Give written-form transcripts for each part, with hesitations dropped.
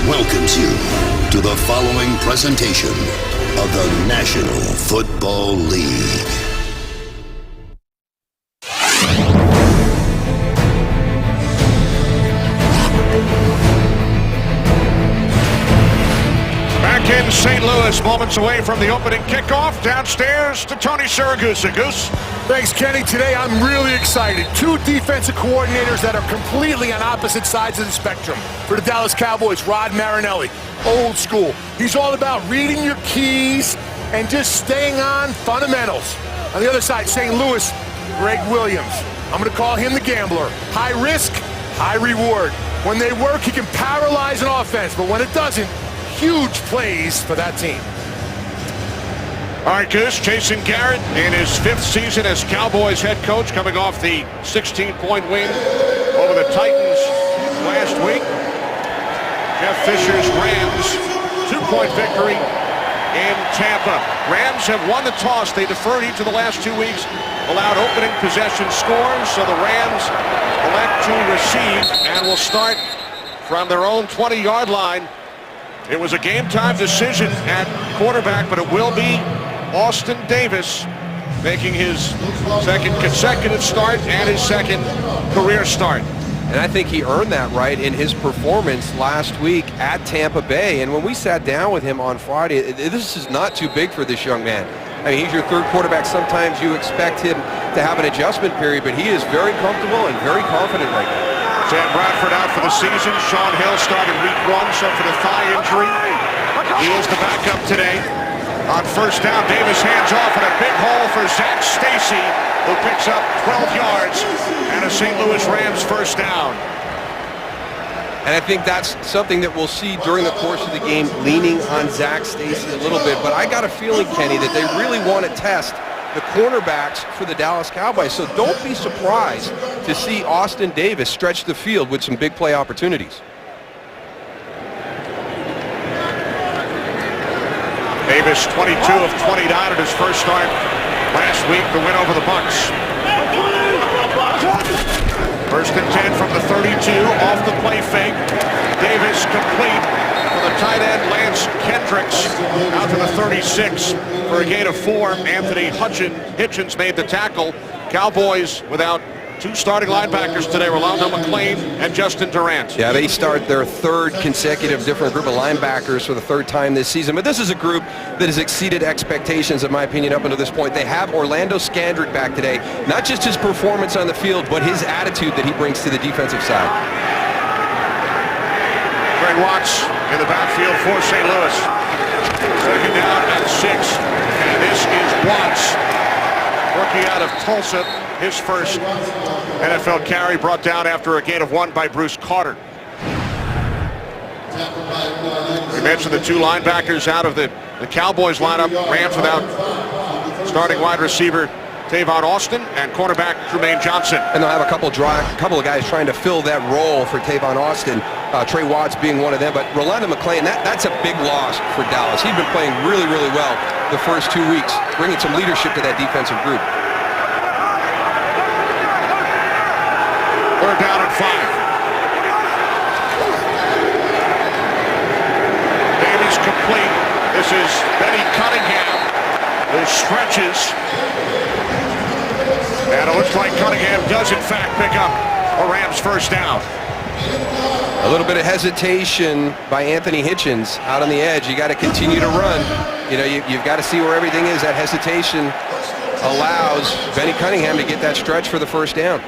welcomes you to the following presentation of the National Football League. Back in St. Louis, moments away from the opening kickoff. Downstairs to Tony Siragusa. Goose. Thanks, Kenny. Today I'm really excited. Two defensive coordinators that are completely on opposite sides of the spectrum. For the Dallas Cowboys, Rod Marinelli, old school. He's all about reading your keys and just staying on fundamentals. On the other side, St. Louis, Greg Williams. I'm going to call him the gambler. High risk, high reward. When they work, he can paralyze an offense, but when it doesn't, huge plays for that team. All right, Goose. Jason Garrett in his 5th season as Cowboys head coach, coming off the 16-point win over the Titans last week. Jeff Fisher's Rams, 2-point victory in Tampa. Rams have won the toss. They deferred each of the last 2 weeks, allowed opening possession scores, so the Rams elect to receive and will start from their own 20-yard line. It was a game-time decision at quarterback, but it will be Austin Davis making his second consecutive start and his second career start. And I think he earned that right in his performance last week at Tampa Bay. And when we sat down with him on Friday, this is not too big for this young man. I mean, he's your third quarterback. Sometimes you expect him to have an adjustment period, but he is very comfortable and very confident right now. Sam Bradford out for the season. Sean Hill started week 1, suffered a thigh injury. He is the backup today. On first down, Davis hands off in a big hole for Zach Stacy, who picks up 12 yards and a St. Louis Rams first down. And I think that's something that we'll see during the course of the game, leaning on Zach Stacy a little bit. But I got a feeling, Kenny, that they really want to test the cornerbacks for the Dallas Cowboys. So don't be surprised to see Austin Davis stretch the field with some big play opportunities. Davis, 22 of 29 at his first start last week, the win over the Bucs. First and 10 from the 32, off the play fake. Davis complete for the tight end Lance Kendricks out to the 36 for a gain of 4. Anthony Hitchens made the tackle. Cowboys without 2 starting linebackers today, Rolando McClain and Justin Durant. Yeah, they start their 3rd consecutive different group of linebackers for the 3rd time this season. But this is a group that has exceeded expectations, in my opinion, up until this point. They have Orlando Scandrick back today. Not just his performance on the field, but his attitude that he brings to the defensive side. Greg Watts in the backfield for St. Louis. Second down at 6. And this is Watts, rookie out of Tulsa. His first NFL carry, brought down after a gain of 1 by Bruce Carter. We mentioned the 2 linebackers out of the Cowboys lineup. Rams without starting wide receiver Tavon Austin and cornerback Trumaine Johnson. And they'll have a couple of guys trying to fill that role for Tavon Austin. Trey Watts being one of them. But Rolando McClain, that's a big loss for Dallas. He's been playing really, really well the first 2 weeks, bringing some leadership to that defensive group. Third down and 5. Davis complete. This is Benny Cunningham, who stretches. And it looks like Cunningham does, in fact, pick up a Rams first down. A little bit of hesitation by Anthony Hitchens out on the edge. You got to continue to run. You know, you've got to see where everything is. That hesitation allows Benny Cunningham to get that stretch for the first down.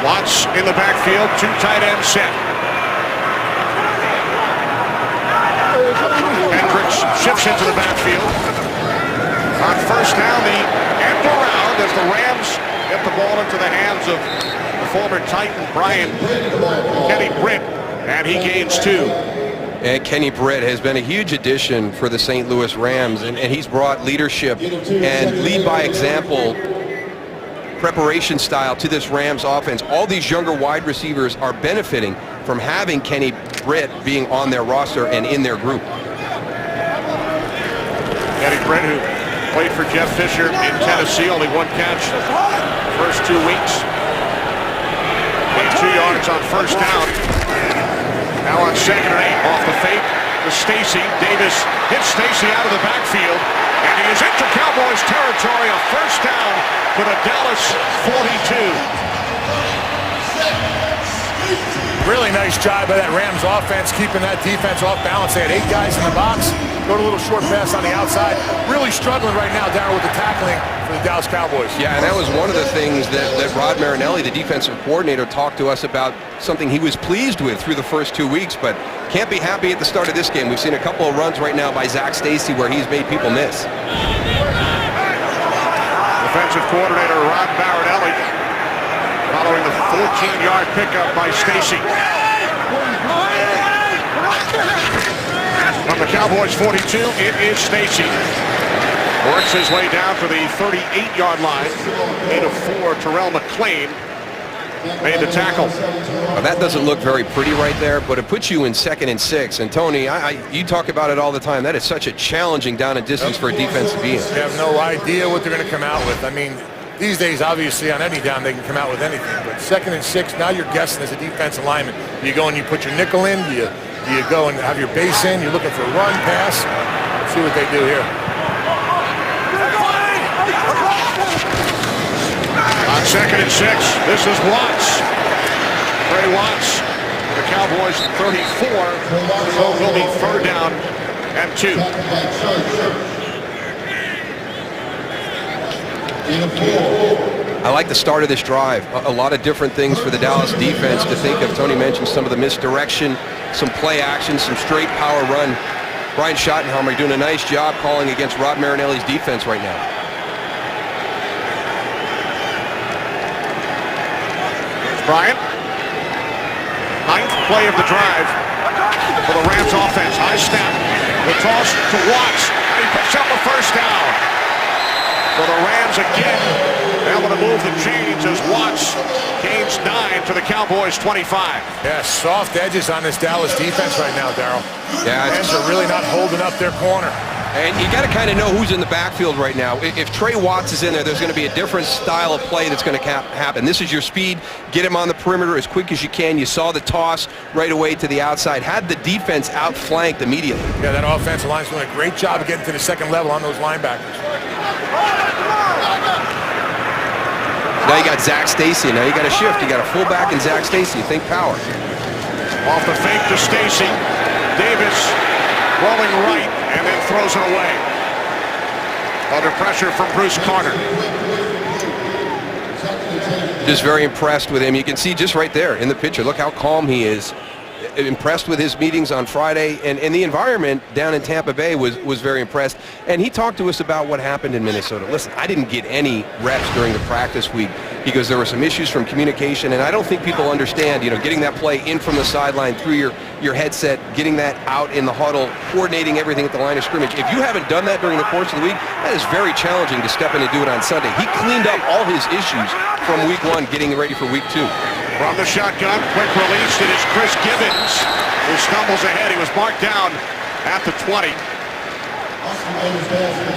Watts in the backfield, 2 tight ends set. Hendricks shifts into the backfield. On first down, the end around as the Rams get the ball into the hands of the former Titan, Kenny Britt, and he gains 2. And Kenny Britt has been a huge addition for the St. Louis Rams, and he's brought leadership and lead by example preparation style to this Rams offense. All these younger wide receivers are benefiting from having Kenny Britt being on their roster and in their group. Kenny Britt, who Played for Jeff Fisher in Tennessee, only one catch first 2 weeks. Gained 2 yards on first down. Now on 2nd and 8, off the fake to Stacy. Davis hits Stacy out of the backfield, and he is into Cowboys territory. A first down to the Dallas 42. Really nice job by that Rams offense, keeping that defense off balance. They had 8 guys in the box. Go to a little short pass on the outside. Really struggling right now, Darryl, with the tackling for the Dallas Cowboys. Yeah, and that was one of the things that Rod Marinelli, the defensive coordinator, talked to us about, something he was pleased with through the first 2 weeks, but can't be happy at the start of this game. We've seen a couple of runs right now by Zach Stacy where he's made people miss. Defensive coordinator Rod Marinelli following the 14-yard pickup by Stacy. From the Cowboys 42, it is Stacy. Works his way down to the 38-yard line. Gain of 4, Terrell McClain made the tackle. Well, that doesn't look very pretty right there, but it puts you in 2nd and 6. And Tony, you talk about it all the time. That is such a challenging down and distance for a defense to be in. You have no idea what they're going to come out with. I mean, these days, obviously, on any down, they can come out with anything. But 2nd and 6, now you're guessing as a defensive lineman. Do you go and you put your nickel in? Do you go and have your base in? You're looking for a run, pass. Let's see what they do here. On 2nd and 6, this is Watts. Trey Watts, the Cowboys 34. So it will be 3rd down and 2. I like the start of this drive. A lot of different things for the Dallas defense to think of. Tony mentioned some of the misdirection, some play action, some straight power run. Brian Schottenheimer doing a nice job calling against Rod Marinelli's defense right now. Here's Bryant. 9th play of the drive for the Rams offense. High snap. The toss to Watts. And he picks up the first down. So the Rams again able to move the chains as Watts gains 9 to the Cowboys 25. Yeah, soft edges on this Dallas defense right now, Darryl. Yeah, Rams are really not holding up their corner. And you got to kind of know who's in the backfield right now. If Trey Watts is in there, there's going to be a different style of play that's going to happen. This is your speed. Get him on the perimeter as quick as you can. You saw the toss right away to the outside. Had the defense outflanked immediately. Yeah, that offensive line's doing a great job of getting to the 2nd level on those linebackers. Now you got Zach Stacy. Now you got a shift. You got a fullback and Zach Stacy. Think power. Off the fake to Stacy. Davis rolling right and then throws it away. Under pressure from Bruce Carter. Just very impressed with him. You can see just right there in the picture. Look how calm he is. Impressed with his meetings on Friday, and the environment down in Tampa Bay was very impressed. And he talked to us about what happened in Minnesota. Listen, I didn't get any reps during the practice week because there were some issues from communication, and I don't think people understand, getting that play in from the sideline through your headset, getting that out in the huddle, coordinating everything at the line of scrimmage. If you haven't done that during the course of the week, that is very challenging to step in and do it on Sunday. He cleaned up all his issues from week 1, getting ready for week 2. From the shotgun, quick release. It is Chris Gibbons who stumbles ahead. He was marked down at the 20.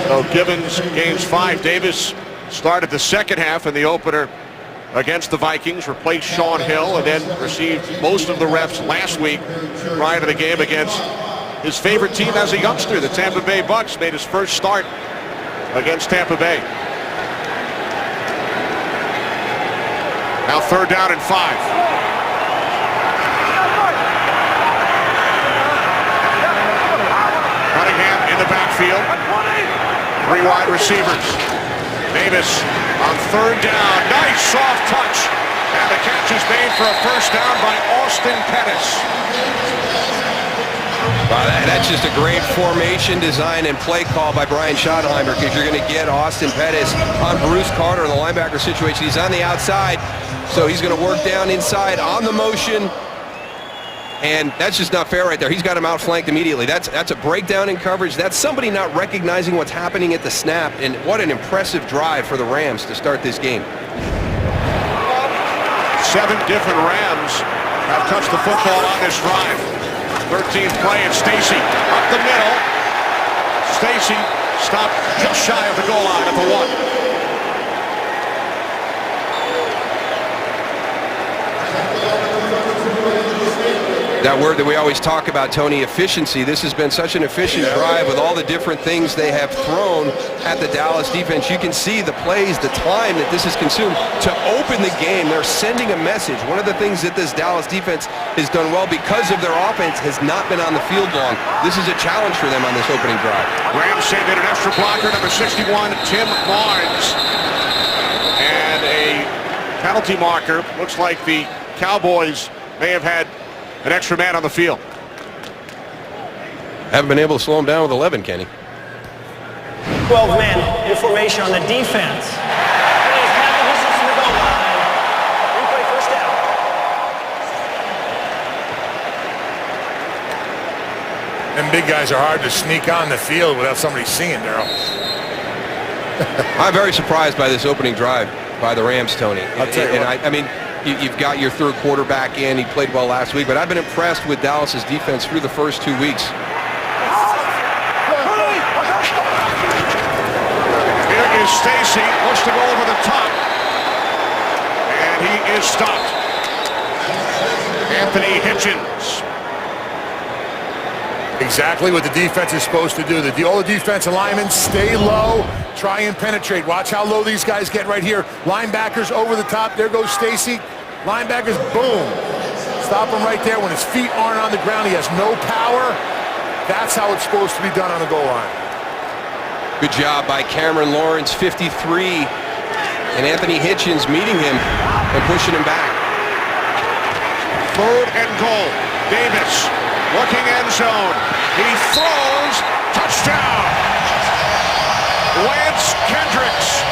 So Gibbons gains 5. Davis started the 2nd half in the opener against the Vikings, replaced Sean Hill, and then received most of the reps last week prior to the game against his favorite team as a youngster. The Tampa Bay Bucks made his first start against Tampa Bay. Now 3rd down and 5. Cunningham in the backfield. 3 wide receivers. Davis on 3rd down. Nice soft touch. And the catch is made for a first down by Austin Pettis. Wow, that's just a great formation design and play call by Brian Schottenheimer, because you're going to get Austin Pettis on Bruce Carter in the linebacker situation. He's on the outside, so he's going to work down inside on the motion. And that's just not fair right there. He's got him outflanked immediately. That's a breakdown in coverage. That's somebody not recognizing what's happening at the snap. And what an impressive drive for the Rams to start this game. 7 different Rams have touched the football on this drive. 13th play, and Stacy up the middle. Stacy Stopped just shy of the goal line at the 1. That word that we always talk about, Tony, efficiency. This has been such an efficient drive with all the different things they have thrown at the Dallas defense. You can see the plays, the time that this has consumed to open the game. They're sending a message. One of the things that this Dallas defense has done well because of their offense has not been on the field long. This is a challenge for them on this opening drive. Rams send in an extra blocker, number 61, Tim Barnes. And a penalty marker. Looks like the Cowboys may have had an extra man on the field. Haven't been able to slow him down with 11, Kenny. 12 men in formation on the defense. Plays half the distance to the goal line. Replay first down. Them big guys are hard to sneak on the field without somebody seeing, Daryl. I'm very surprised by this opening drive by the Rams, Tony. I'll tell you what. I mean, you've got your third quarterback in. He played well last week, but I've been impressed with Dallas's defense through the first 2 weeks. Here is Stacy, looks to go over the top. And he is stopped. Anthony Hitchens. Exactly what the defense is supposed to do. All the defensive linemen stay low, try and penetrate. Watch how low these guys get right here. Linebackers over the top. There goes Stacy. Linebackers, boom. Stop him right there when his feet aren't on the ground. He has no power. That's how it's supposed to be done on the goal line. Good job by Cameron Lawrence, 53. And Anthony Hitchens meeting him and pushing him back. 3rd and goal. Davis looking end zone. He throws. Touchdown. Lance Kendricks.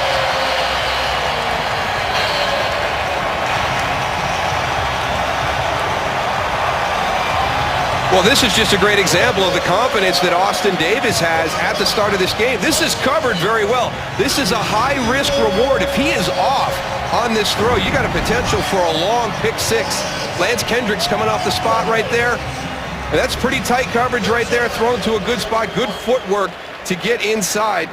Well, this is just a great example of the confidence that Austin Davis has at the start of this game. This is covered very well. This is a high-risk reward. If he is off on this throw, you got a potential for a long pick six. Lance Kendricks coming off the spot right there. And that's pretty tight coverage right there, thrown to a good spot, good footwork to get inside.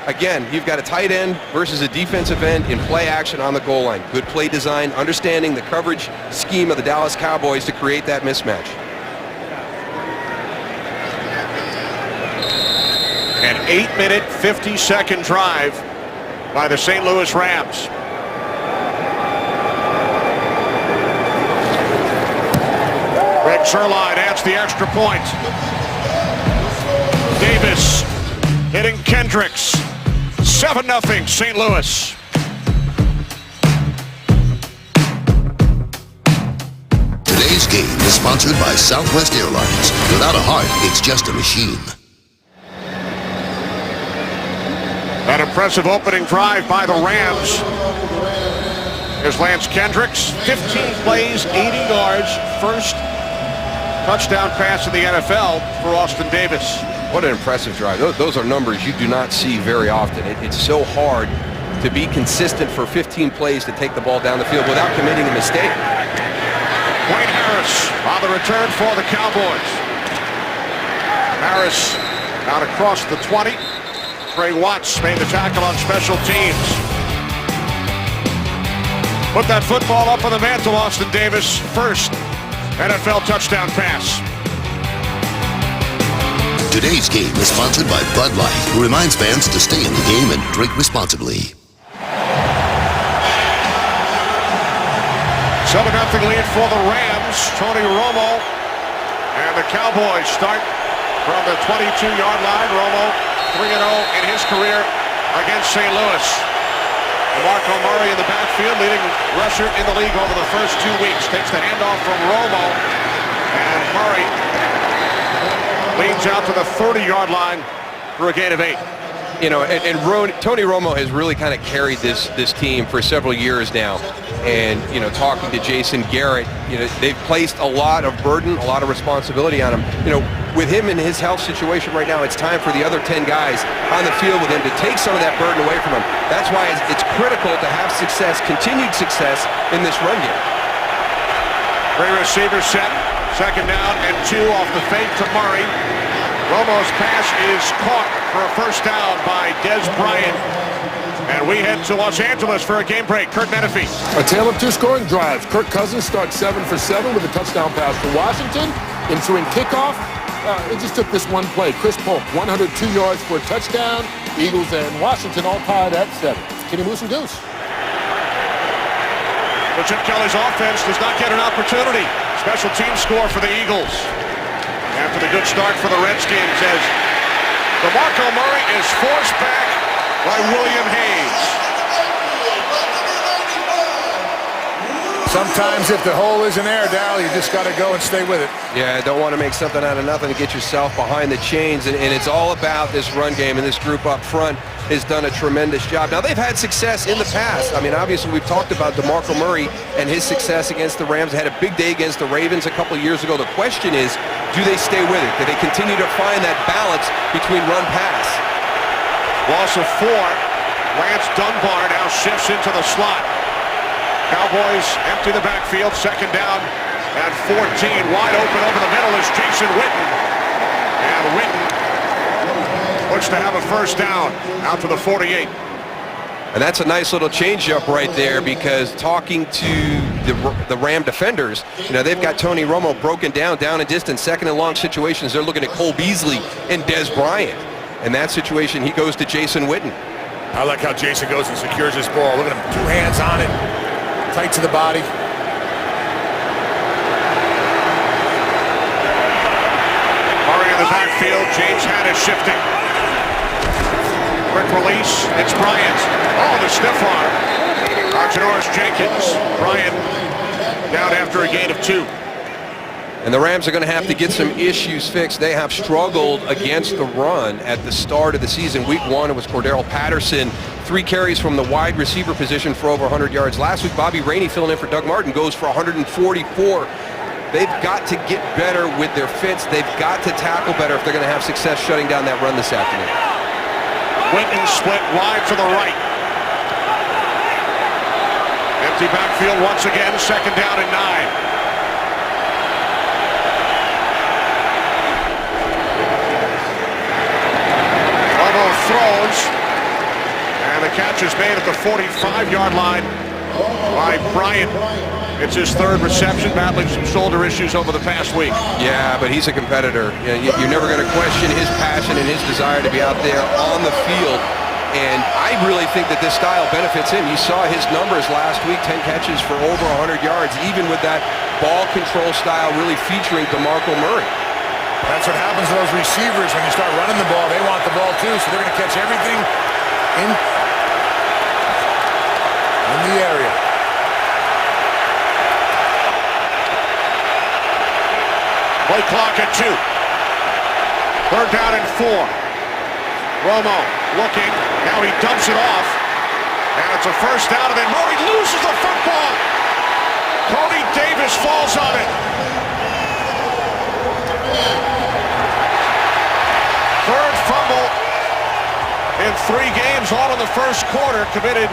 Again, you've got a tight end versus a defensive end in play action on the goal line. Good play design, understanding the coverage scheme of the Dallas Cowboys to create that mismatch. An 8-minute, 50-second drive by the St. Louis Rams. Greg Zuerlein adds the extra point. Davis hitting Kendricks. 7-0 St. Louis. Today's game is sponsored by Southwest Airlines. Without a heart, it's just a machine. That impressive opening drive by the Rams. Here's Lance Kendricks, 15 plays, 80 yards, first touchdown pass in the NFL for Austin Davis. What an impressive drive. Those are numbers you do not see very often. It's so hard to be consistent for 15 plays to take the ball down the field without committing a mistake. Wayne Harris on the return for the Cowboys. Harris out across the 20. Trey Watts made the tackle on special teams. Put that football up on the mantle, Austin Davis. First NFL touchdown pass. Today's game is sponsored by Bud Light, who reminds fans to stay in the game and drink responsibly. 7-0 lead for the Rams. Tony Romo and the Cowboys start from the 22-yard line. Romo 3-0 in his career against St. Louis. DeMarco Murray in the backfield, leading rusher in the league over the first 2 weeks. Takes the handoff from Romo, and Murray leads out to the 30-yard line for a gain of 8. You know, Tony Romo has really kind of carried this team for several years now. And, you know, talking to Jason Garrett, you know, they've placed a lot of burden, a lot of responsibility on him. You know, with him and his health situation right now, it's time for the other 10 guys on the field with him to take some of that burden away from him. That's why it's critical to have success, continued success in this run game. Three receivers set. 2nd down and 2 off the fake to Murray. Romo's pass is caught for a first down by Des Bryant. And we head to Los Angeles for a game break. Kurt Menefee. A tale of two scoring drives. Kirk Cousins starts 7 for 7 with a touchdown pass to Washington. Ensuing kickoff, it just took this one play. Chris Polk, 102 yards for a touchdown. Eagles and Washington all tied at 7. Kenny Moose and Goose. But Chip Kelly's offense does not get an opportunity. Special team score for the Eagles. After the good start for the Redskins as DeMarco Murray is forced back by William Hayes. Sometimes if the hole isn't there, Dal, you just got to go and stay with it. Yeah, don't want to make something out of nothing to get yourself behind the chains, and it's all about this run game, and this group up front has done a tremendous job. Now, they've had success in the past. I mean, obviously, we've talked about DeMarco Murray and his success against the Rams. They had a big day against the Ravens a couple of years ago. The question is, do they stay with it? Do they continue to find that balance between run-pass? Loss of 4. Lance Dunbar now shifts into the slot. Cowboys empty the backfield. Second down at 14. Wide open over the middle is Jason Witten. And Witten looks to have a first down out to the 48. And that's a nice little changeup right there, because talking to the Ram defenders, you know, they've got Tony Romo broken down and distance, second and long situations. They're looking at Cole Beasley and Des Bryant. In that situation, he goes to Jason Witten. I like how Jason goes and secures his ball. Look at him, 2 hands on it, tight to the body. Murray in the backfield. James Haddock shifting. Quick release. It's Bryant. Oh, the stiff arm. Archinoris Jenkins. Bryant down after a gain of 2. And the Rams are going to have to get some issues fixed. They have struggled against the run at the start of the season. Week 1, it was Cordero Patterson, 3 carries from the wide receiver position for over 100 yards. Last week, Bobby Rainey filling in for Doug Martin goes for 144. They've got to get better with their fits. They've got to tackle better if they're going to have success shutting down that run this afternoon. Witten split wide to the right. Empty backfield once again. Second down and 9. Throws, and the catch is made at the 45-yard line by Bryant. It's his 3rd reception, battling some shoulder issues over the past week. Yeah, but he's a competitor. You're never going to question his passion and his desire to be out there on the field. And I really think that this style benefits him. You saw his numbers last week, 10 catches for over 100 yards, even with that ball control style really featuring DeMarco Murray. That's what happens to those receivers when you start running the ball. They want the ball too, so they're going to catch everything in the area. Play clock at 2. 3rd down and 4. Romo looking. Now he dumps it off. And it's a first down, and then Murray loses the football. Cody Davis falls on it. 3rd fumble in 3 games, all in the first quarter, committed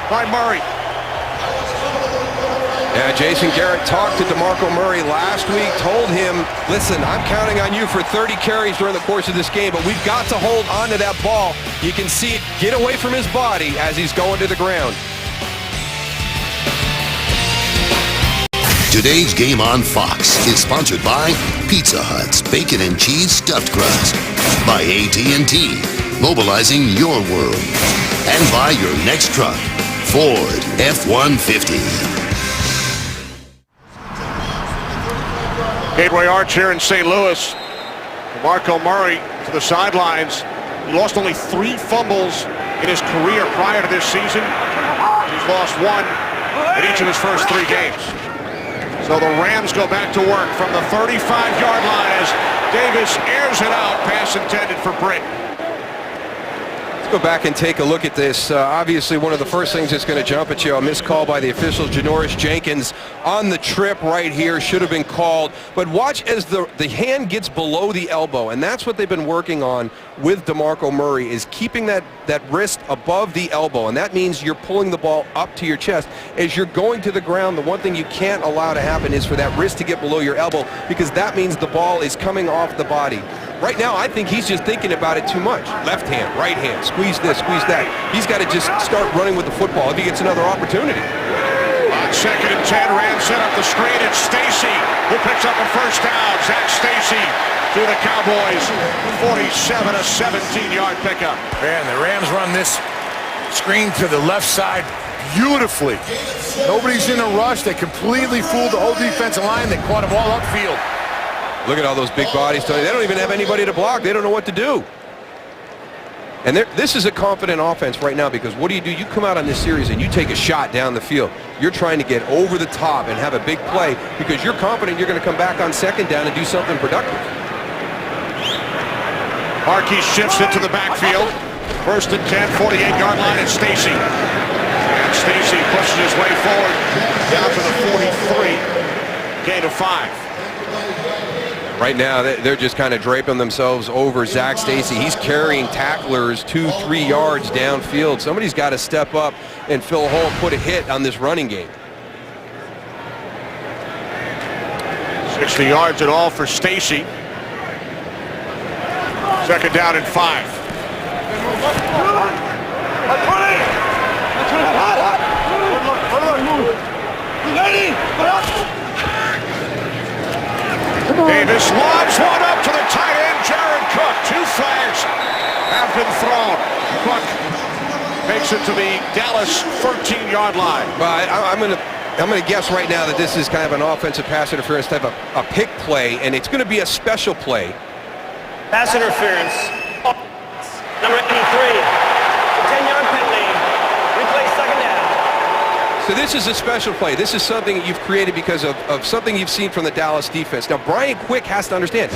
by Murray. Yeah, Jason Garrett talked to DeMarco Murray last week, told him, listen, I'm counting on you for 30 carries during the course of this game, but we've got to hold on to that ball. You can see it get away from his body as he's going to the ground. Today's game on Fox is sponsored by Pizza Hut's Bacon and Cheese Stuffed Crust, by AT&T, mobilizing your world, and by your next truck, Ford F-150. Gateway Arch here in St. Louis. Marco Murray to the sidelines. He lost only 3 fumbles in his career prior to this season. He's lost 1 in each of his first 3 games. So the Rams go back to work from the 35-yard line as Davis airs it out. Pass intended for Britt. Go back and take a look at this. Obviously, one of the first things that's going to jump at you, a missed call by the official, Janoris Jenkins on the trip right here, should have been called. But watch as the hand gets below the elbow, and that's what they've been working on with DeMarco Murray, is keeping that wrist above the elbow, and that means you're pulling the ball up to your chest. As you're going to the ground, the one thing you can't allow to happen is for that wrist to get below your elbow, because that means the ball is coming off the body. Right now, I think he's just thinking about it too much. Left hand, right hand, squeeze this, squeeze that. He's got to just start running with the football if he gets another opportunity. On 2nd and 10, Rams set up the screen. It's Stacy who picks up a first down. Zach Stacy to the Cowboys. 47, a 17-yard pickup. Man, the Rams run this screen to the left side beautifully. Nobody's in a rush. They completely fooled the whole defensive line. They caught them all upfield. Look at all those big bodies, Tony. They don't even have anybody to block. They don't know what to do. And this is a confident offense right now, because what do? You come out on this series and you take a shot down the field. You're trying to get over the top and have a big play because you're confident you're going to come back on 2nd down and do something productive. Markey shifts into the backfield. 1st and 10, 48-yard line, and Stacy. And Stacy pushes his way forward down to the 43. Gain of 5. Right now, they're just kind of draping themselves over Zach Stacy. He's carrying tacklers 2-3 yards downfield. Somebody's got to step up and fill a hole and put a hit on this running game. 60 yards in all for Stacy. 2nd down and 5. Davis lobs one up to the tight end, Jared Cook. 2 flags have been thrown. Cook makes it to the Dallas 13-yard line. Well, I'm going to guess right now that this is kind of an offensive pass interference type of a pick play, and it's going to be a special play. Pass interference. Number 83. 10-yard penalty. Replay 2nd down. So this is a special play. This is something that you've created because of something you've seen from the Dallas defense. Now, Brian Quick has to understand,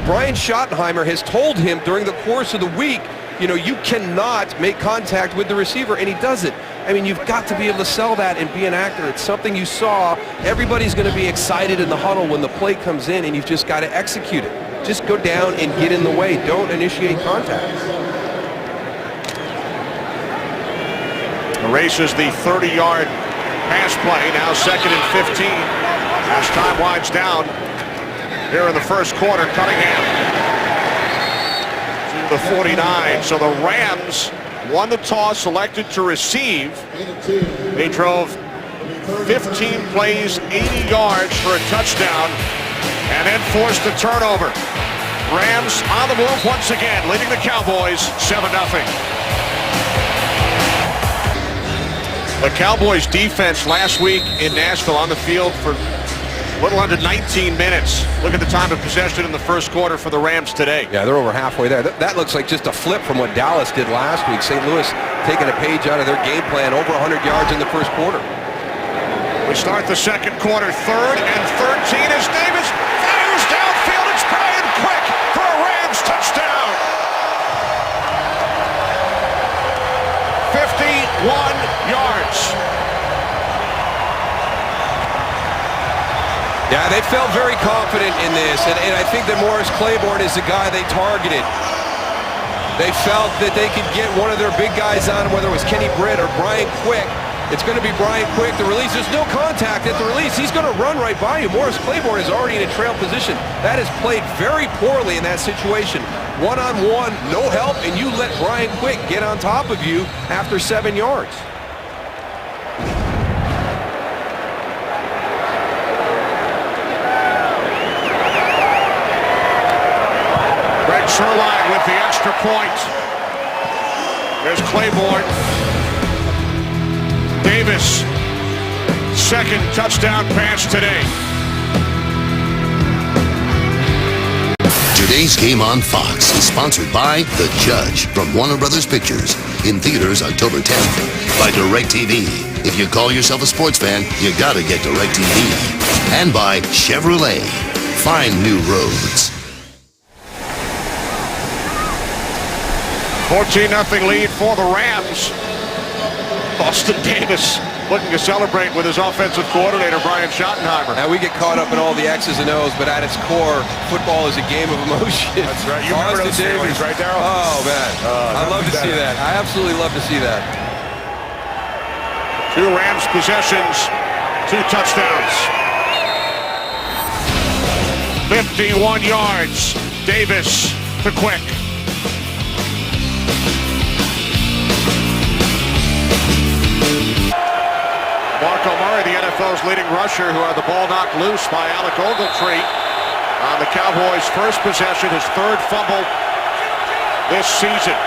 Brian Schottenheimer has told him during the course of the week, you cannot make contact with the receiver, and he does it. I mean, you've got to be able to sell that and be an actor. It's something you saw. Everybody's going to be excited in the huddle when the play comes in, and you've just got to execute it. Just go down and get in the way. Don't initiate contact. Erases the 30-yard pass play. Now 2nd and 15. As time winds down here in the first quarter, Cunningham to the 49. So the Rams won the toss, elected to receive. They drove 15 plays, 80 yards for a touchdown, and then forced a turnover. Rams on the move once again, leading the Cowboys 7-0. The Cowboys defense last week in Nashville on the field for a little under 19 minutes. Look at the time of possession in the first quarter for the Rams today. Yeah, they're over halfway there. That looks like just a flip from what Dallas did last week. St. Louis taking a page out of their game plan, over 100 yards in the first quarter. We start the second quarter, 3rd and 13 as Davis fires downfield. It's Brian Quick for a Rams touchdown. 51 yards. Yeah, they felt very confident in this, and I think that Morris Claiborne is the guy they targeted. They felt that they could get one of their big guys on him, whether it was Kenny Britt or Brian Quick. It's going to be Brian Quick. The release, there's no contact at the release. He's going to run right by you. Morris Claiborne is already in a trail position. That is played very poorly in that situation. One-on-one, no help, and you let Brian Quick get on top of you after 7 yards. Greg Sherline with the extra point. There's Claiborne. Davis, 2nd touchdown pass today. Today's Game on Fox is sponsored by The Judge from Warner Brothers Pictures. In theaters October 10th. By DirecTV. If you call yourself a sports fan, you gotta get DirecTV. And by Chevrolet. Find new roads. 14-0 lead for the Rams. Austin Davis looking to celebrate with his offensive coordinator, Brian Schottenheimer. Now we get caught up in all the X's and O's, but at its core, football is a game of emotion. That's right. You remember those feelings, right, Darryl? Oh, man. I'd love to see that. I absolutely love to see that. 2 Rams possessions, 2 touchdowns. 51 yards. Davis to Quick. Marco Murray, the NFL's leading rusher, who had the ball knocked loose by Alec Ogletree on the Cowboys' first possession, his third fumble this season.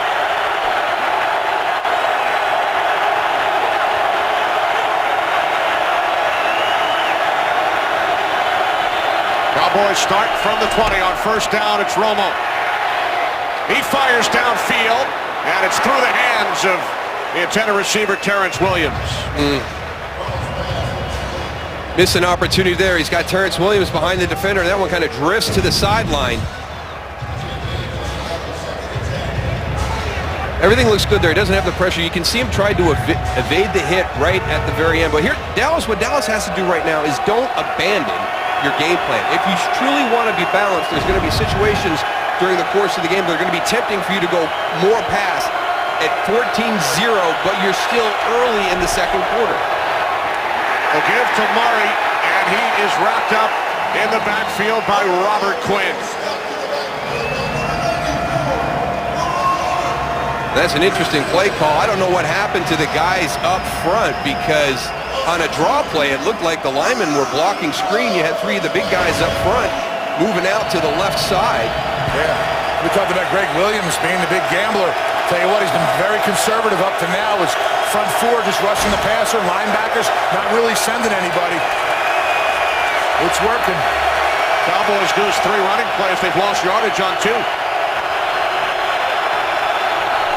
Cowboys start from the 20 on first down. It's Romo. He fires downfield, and it's through the hands of the intended receiver, Terrence Williams. Missed an opportunity there. He's got Terrence Williams behind the defender. That one kind of drifts to the sideline. Everything looks good there. He doesn't have the pressure. You can see him try to evade the hit right at the very end. But here, what Dallas has to do right now is don't abandon your game plan. If you truly want to be balanced, there's going to be situations during the course of the game that are going to be tempting for you to go more pass at 14-0, but you're still early in the second quarter. A give to Murray, and he is wrapped up in the backfield by Robert Quinn. That's an interesting play call. I don't know what happened to the guys up front, because on a draw play, it looked like the linemen were blocking screen. You had three of the big guys up front moving out to the left side. Yeah, we talked about Greg Williams being the big gambler. Tell you what, he's been very conservative up to now. His front four just rushing the passer, linebackers not really sending anybody. It's working. Cowboys lose 3 running plays. They've lost yardage on 2.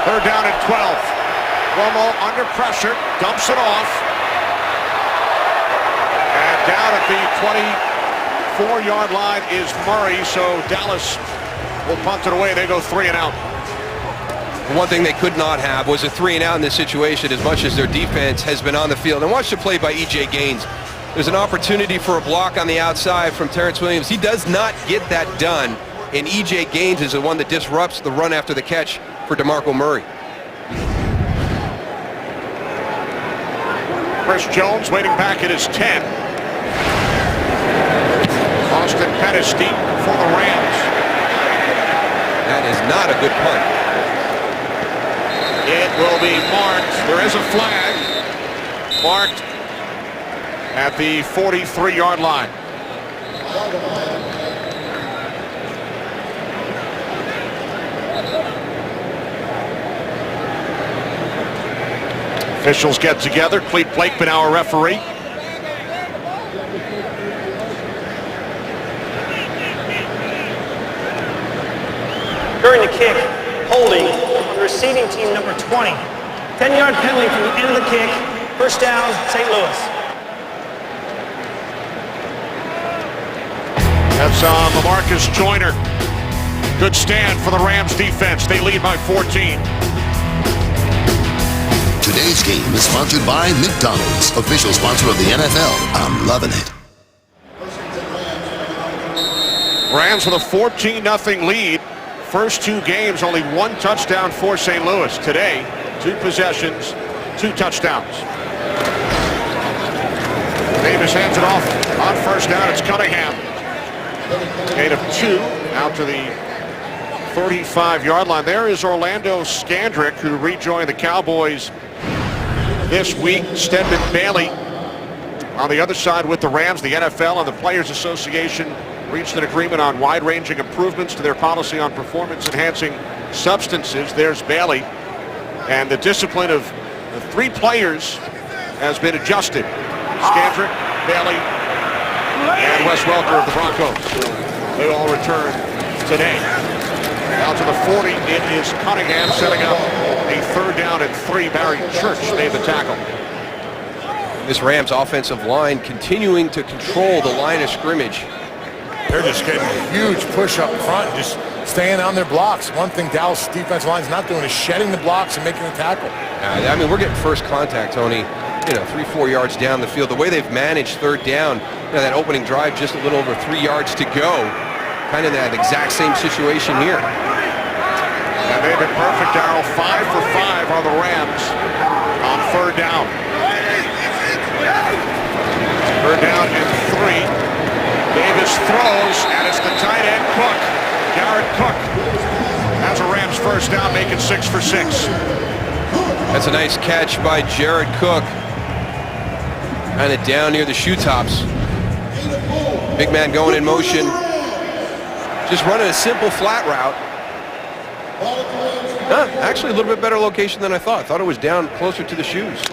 They're down at 12. Romo under pressure, dumps it off. And down at the 24-yard line is Murray, so Dallas will punt it away. They go 3 and out. One thing they could not have was a 3 and out in this situation, as much as their defense has been on the field. And watch the play by E.J. Gaines. There's an opportunity for a block on the outside from Terrence Williams. He does not get that done, and E.J. Gaines is the one that disrupts the run after the catch for DeMarco Murray. Chris Jones waiting back at his 10. Austin Pettis deep for the Rams. That is not a good punt. It will be marked. There is a flag marked at the 43-yard line. Officials get together. Clete Blakeman, our referee. During the kick, holding on the receiving team, number 20. 10-yard penalty from the end of the kick. First down, St. Louis. That's LaMarcus Joyner. Good stand for the Rams defense. They lead by 14. Today's game is sponsored by McDonald's, official sponsor of the NFL. I'm loving it. Rams with a 14-0 lead. First 2 games, only 1 touchdown for St. Louis. Today, 2 possessions, 2 touchdowns. Davis hands it off on first down. It's Cunningham. Gain of 2 out to the 35-yard line. There is Orlando Scandrick, who rejoined the Cowboys this week. Stedman Bailey on the other side with the Rams. The NFL and the Players Association reached an agreement on wide-ranging improvements to their policy on performance-enhancing substances. There's Bailey. And the discipline of the 3 players has been adjusted. Scandrick, Bailey, and Wes Welker of the Broncos. They all return today. Out to the 40, it is Cunningham setting up a 3rd down and 3. Barry Church made the tackle. This Rams offensive line continuing to control the line of scrimmage. They're just getting a huge push up front, just staying on their blocks. One thing Dallas defense line's not doing is shedding the blocks and making the tackle. I mean, we're getting first contact, Tony, 3-4 yards down the field. The way they've managed 3rd down, that opening drive, just a little over 3 yards to go. Kind of that exact same situation here. And they've been perfect, Darryl. 5 for 5 are the Rams on 3rd down. 3rd down and 3. Davis Davis throws, and it's the tight end Cook. Garrett Cook has a Rams first down, making 6 for 6. That's a nice catch by Jared Cook. Kind of down near the shoe tops. Big man going in motion. Just running a simple flat route. Actually a little bit better location than I thought. I thought it was down closer to the shoes.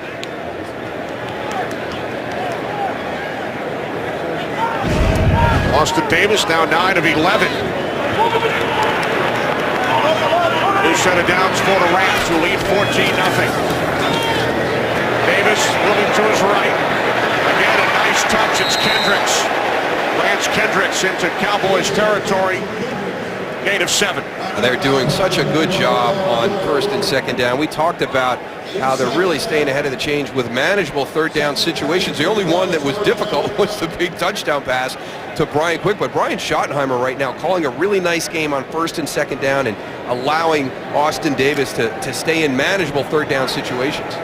Austin Davis now 9 of 11. New set of downs for the Rams, who lead 14-0. Davis moving to his right. Again, a nice touch. It's Kendricks. Lance Kendricks into Cowboys territory. Gain of 7. They're doing such a good job on first and second down. We talked about how they're really staying ahead of the change with manageable third down situations. The only one that was difficult was the big touchdown pass to Brian Quick. But Brian Schottenheimer right now calling a really nice game on first and second down and allowing Austin Davis to stay in manageable third down situations.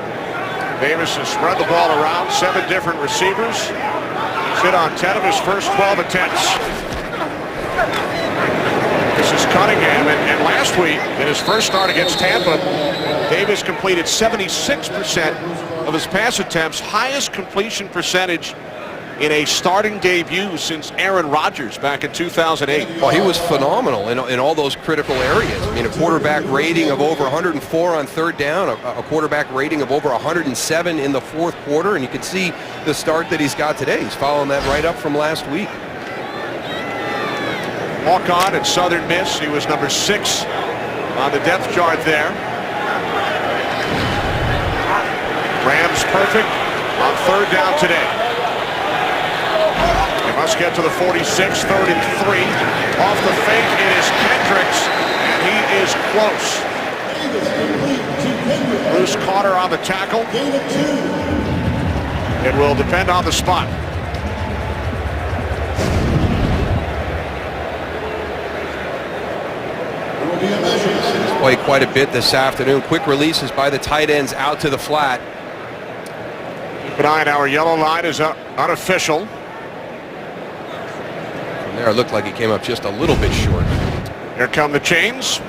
Davis has spread the ball around, 7 different receivers. He's hit on 10 of his first 12 attempts. This is Cunningham, and last week, in his first start against Tampa, Davis completed 76% of his pass attempts, highest completion percentage in a starting debut since Aaron Rodgers back in 2008. Well, he was phenomenal in all those critical areas. I mean, a quarterback rating of over 104 on third down, a quarterback rating of over 107 in the fourth quarter, and you can see the start that he's got today. He's following that right up from last week. Walk-on at Southern Miss. He was number 6 on the depth chart there. Rams perfect on third down today. They must get to the 46, 3rd and 3. Off the fake, it is Kendricks, and he is close. Bruce Carter on the tackle. It will depend on the spot. Played quite a bit this afternoon. Quick releases by the tight ends out to the flat. Keep an eye on our yellow line is unofficial. From there, it looked like he came up just a little bit short. Here come the chains.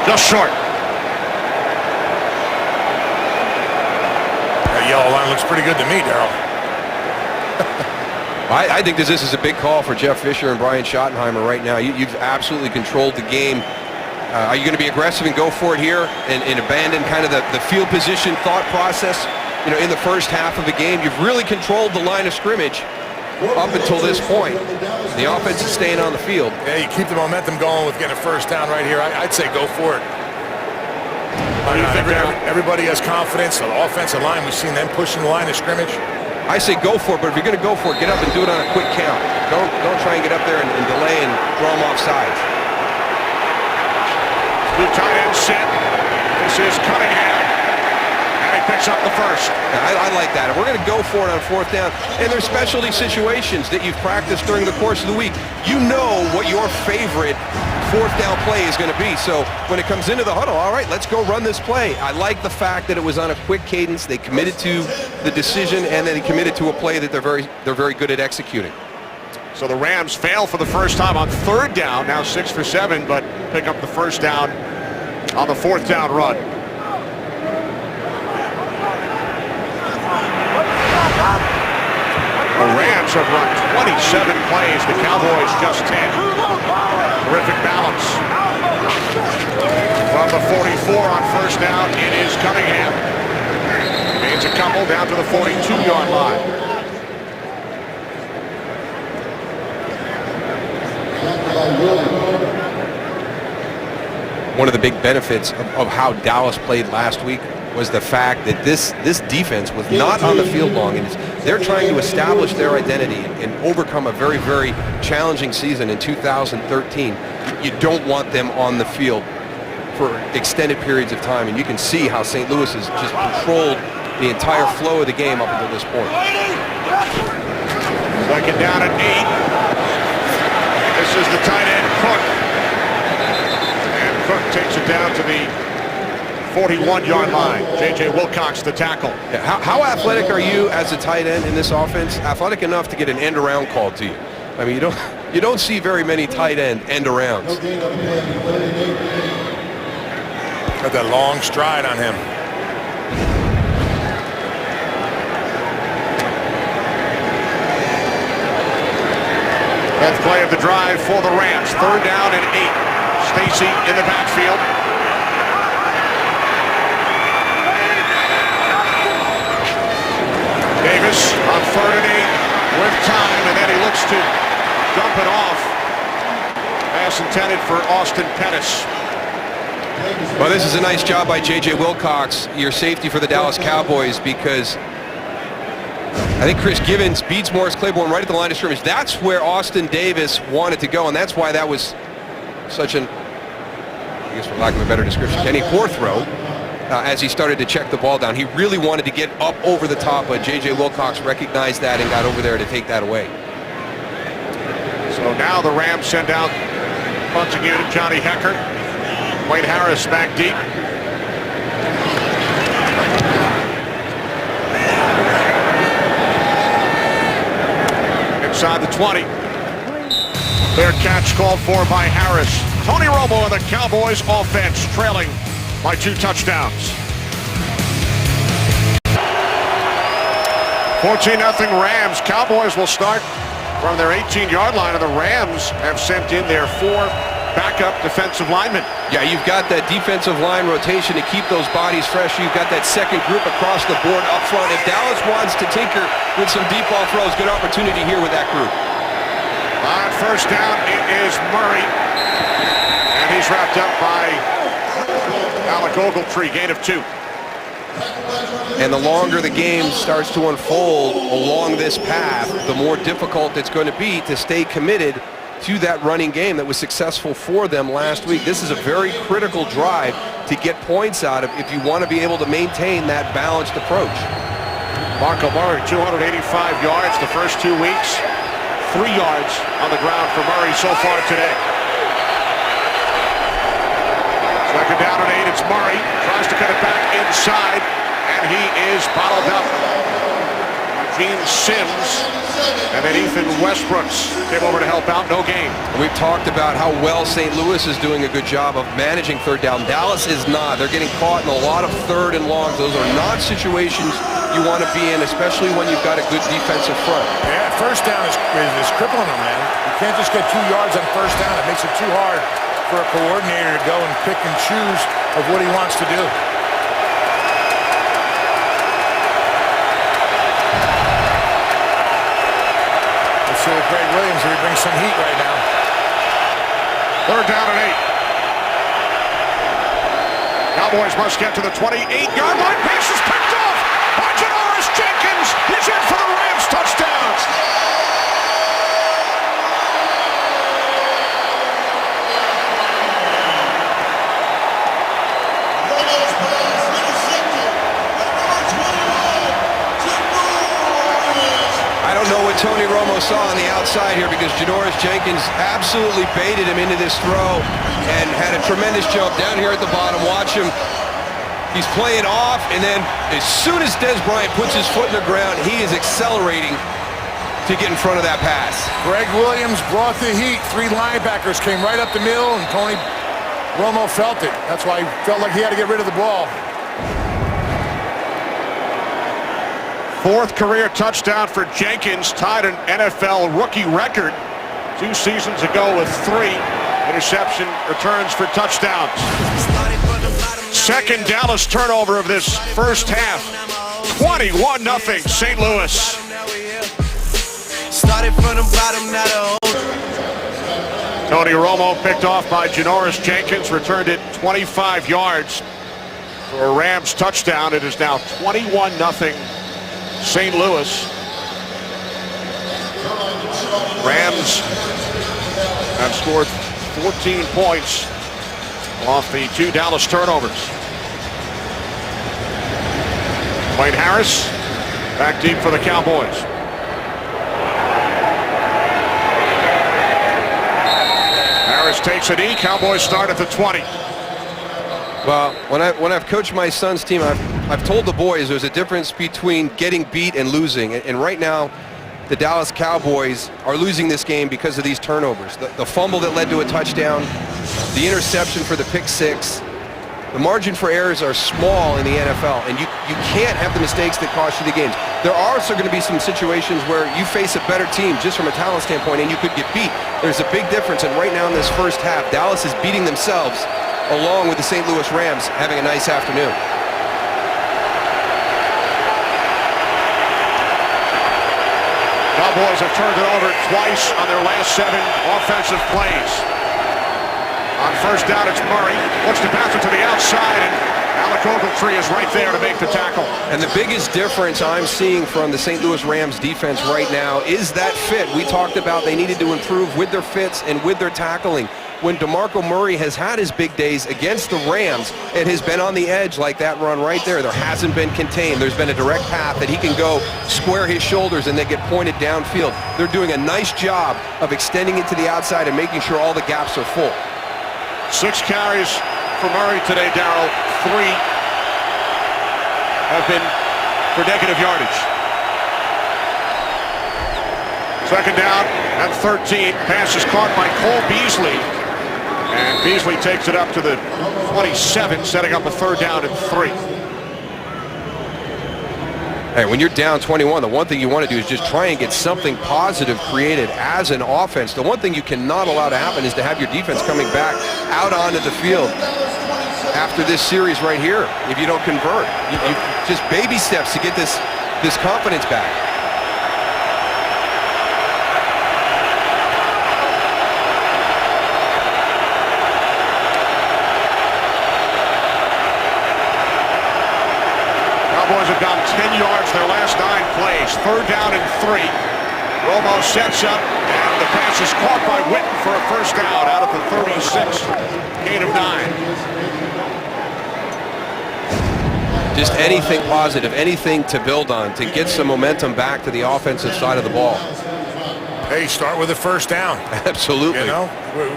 Just short. That yellow line looks pretty good to me, Darryl. I think this is a big call for Jeff Fisher and Brian Schottenheimer right now. You've absolutely controlled the game. Are you going to be aggressive and go for it here and abandon kind of the field position thought process? You know, in the first half of the game, you've really controlled the line of scrimmage up until this point. The offense is staying on the field. Yeah, you keep the momentum going with getting a first down right here. I'd say go for it. Everybody has confidence. The offensive line, we've seen them pushing the line of scrimmage. I say go for it, but if you're going to go for it, get up and do it on a quick count. Don't try and get up there and delay and throw them off sides. New tight end set. This is Cunningham. And he picks up the first. I like that. We're going to go for it on fourth down. And there's specialty situations that you've practiced during the course of the week. You know what your favorite fourth down play is going to be. So when it comes into the huddle, all right, let's go run this play. I like the fact that it was on a quick cadence. They committed to the decision, and then they committed to a play that they're very good at executing. So the Rams fail for the first time on third down, now 6 for 7, but pick up the first down on the fourth down run. The Rams have run 27 plays, the Cowboys just 10. Terrific balance. From the 44 on first down, it is Cunningham. Gains a couple down to the 42-yard line. One of the big benefits of how Dallas played last week was the fact that this defense was not on the field long, and they're trying to establish their identity and overcome a very, very challenging season in 2013. You don't want them on the field for extended periods of time, and you can see how St. Louis has just controlled the entire flow of the game up until this point. Second down at 8. This is the tight end, Cook. And Cook takes it down to the 41-yard line. J.J. Wilcox, the tackle. Yeah, how athletic are you as a tight end in this offense? Athletic enough to get an end around called to you. I mean, you don't see very many tight end arounds. Got that long stride on him. 10th play of the drive for the Rams. 3rd down and 8. Stacy in the backfield. Davis on 3rd and 8 with time, and then he looks to dump it off. Pass intended for Austin Pettis. Well, this is a nice job by J.J. Wilcox, your safety for the Dallas Cowboys, because I think Chris Gibbons beats Morris Claiborne right at the line of scrimmage. That's where Austin Davis wanted to go, and that's why that was such an, I guess for lack of a better description, Kenny, poor throw as he started to check the ball down. He really wanted to get up over the top, but J.J. Wilcox recognized that and got over there to take that away. So now the Rams send out punting unit Johnny Hecker. Wayne Harris back deep. Inside the 20. Clear catch called for by Harris. Tony Romo and the Cowboys offense trailing by 2 touchdowns. 14-0 Rams. Cowboys will start from their 18-yard line, and the Rams have sent in their 4 backup defensive linemen. Yeah, you've got that defensive line rotation to keep those bodies fresh. You've got that second group across the board up front. If Dallas wants to tinker with some deep ball throws, good opportunity here with that group. On 1st down, it is Murray. And he's wrapped up by Alec Ogletree, gain of 2. And the longer the game starts to unfold along this path, the more difficult it's going to be to stay committed to that running game that was successful for them last week. This is a very critical drive to get points out of if you want to be able to maintain that balanced approach. Marco Murray, 285 yards the first 2 weeks. 3 yards on the ground for Murray so far today. 2nd down and 8, it's Murray. Tries to cut it back inside, and he is bottled up. Gene Sims, and then Ethan Westbrooks came over to help out, no gain. We've talked about how well St. Louis is doing a good job of managing 3rd down. Dallas is not. They're getting caught in a lot of 3rd and longs. Those are not situations you want to be in, especially when you've got a good defensive front. Yeah, 1st down is crippling them, man. You can't just get 2 yards on 1st down. It makes it too hard for a coordinator to go and pick and choose of what he wants to do. See with Greg Williams, he brings some heat right now. 3rd down and 8. Cowboys must get to the 28-yard line. Pass is picked off by Janoris Jenkins. He's in for the Rams touchdown. I don't know what Tony Romo saw on the outside here, because Janoris Jenkins absolutely baited him into this throw and had a tremendous jump down here at the bottom. Watch him. He's playing off, and then as soon as Dez Bryant puts his foot in the ground, he is accelerating to get in front of that pass. Greg Williams brought the heat. 3 linebackers came right up the middle, and Tony Romo felt it. That's why he felt like he had to get rid of the ball. 4th career touchdown for Jenkins, tied an NFL rookie record 2 seasons ago with 3 interception returns for touchdowns. 2nd Dallas turnover of this first half. 21-0 St. Louis. Started from the bottom, now Tony Romo picked off by Janoris Jenkins, returned it 25 yards for a Rams touchdown. It is now 21-0 St. Louis. Rams have scored 14 points off the 2 Dallas turnovers. Wayne Harris back deep for the Cowboys. Harris takes a knee. Cowboys start at the 20. Well, when I've coached my son's team, I've told the boys there's a difference between getting beat and losing. And right now, the Dallas Cowboys are losing this game because of these turnovers. The fumble that led to a touchdown, the interception for the pick six. The margin for errors are small in the NFL, and you can't have the mistakes that cost you the games. There are also going to be some situations where you face a better team just from a talent standpoint, and you could get beat. There's a big difference, and right now in this first half, Dallas is beating themselves along with the St. Louis Rams having a nice afternoon. Cowboys have turned it over twice on their last 7 offensive plays. On first down, it's Murray. Looks to pass it to the outside, and Alec Ogletree is right there to make the tackle. And the biggest difference I'm seeing from the St. Louis Rams defense right now is that fit. We talked about they needed to improve with their fits and with their tackling. When DeMarco Murray has had his big days against the Rams, it has been on the edge like that run right there. There hasn't been contained. There's been a direct path that he can go square his shoulders and they get pointed downfield. They're doing a nice job of extending it to the outside and making sure all the gaps are full. 6 carries for Murray today, Darrell. 3 have been for negative yardage. Second down and 13. Pass is caught by Cole Beasley. And Beasley takes it up to the 27, setting up a third down and 3. Hey, when you're down 21, the one thing you want to do is just try and get something positive created as an offense. The one thing you cannot allow to happen is to have your defense coming back out onto the field after this series right here. If you don't convert, you just baby steps to get this confidence back. Cowboys have gone 10 yards their last 9 plays. Third down and 3. Romo sets up, and the pass is caught by Witten for a first down out of the 36. Gain of 9. Just anything positive, anything to build on, to get some momentum back to the offensive side of the ball. Hey, start with a first down. Absolutely. You know,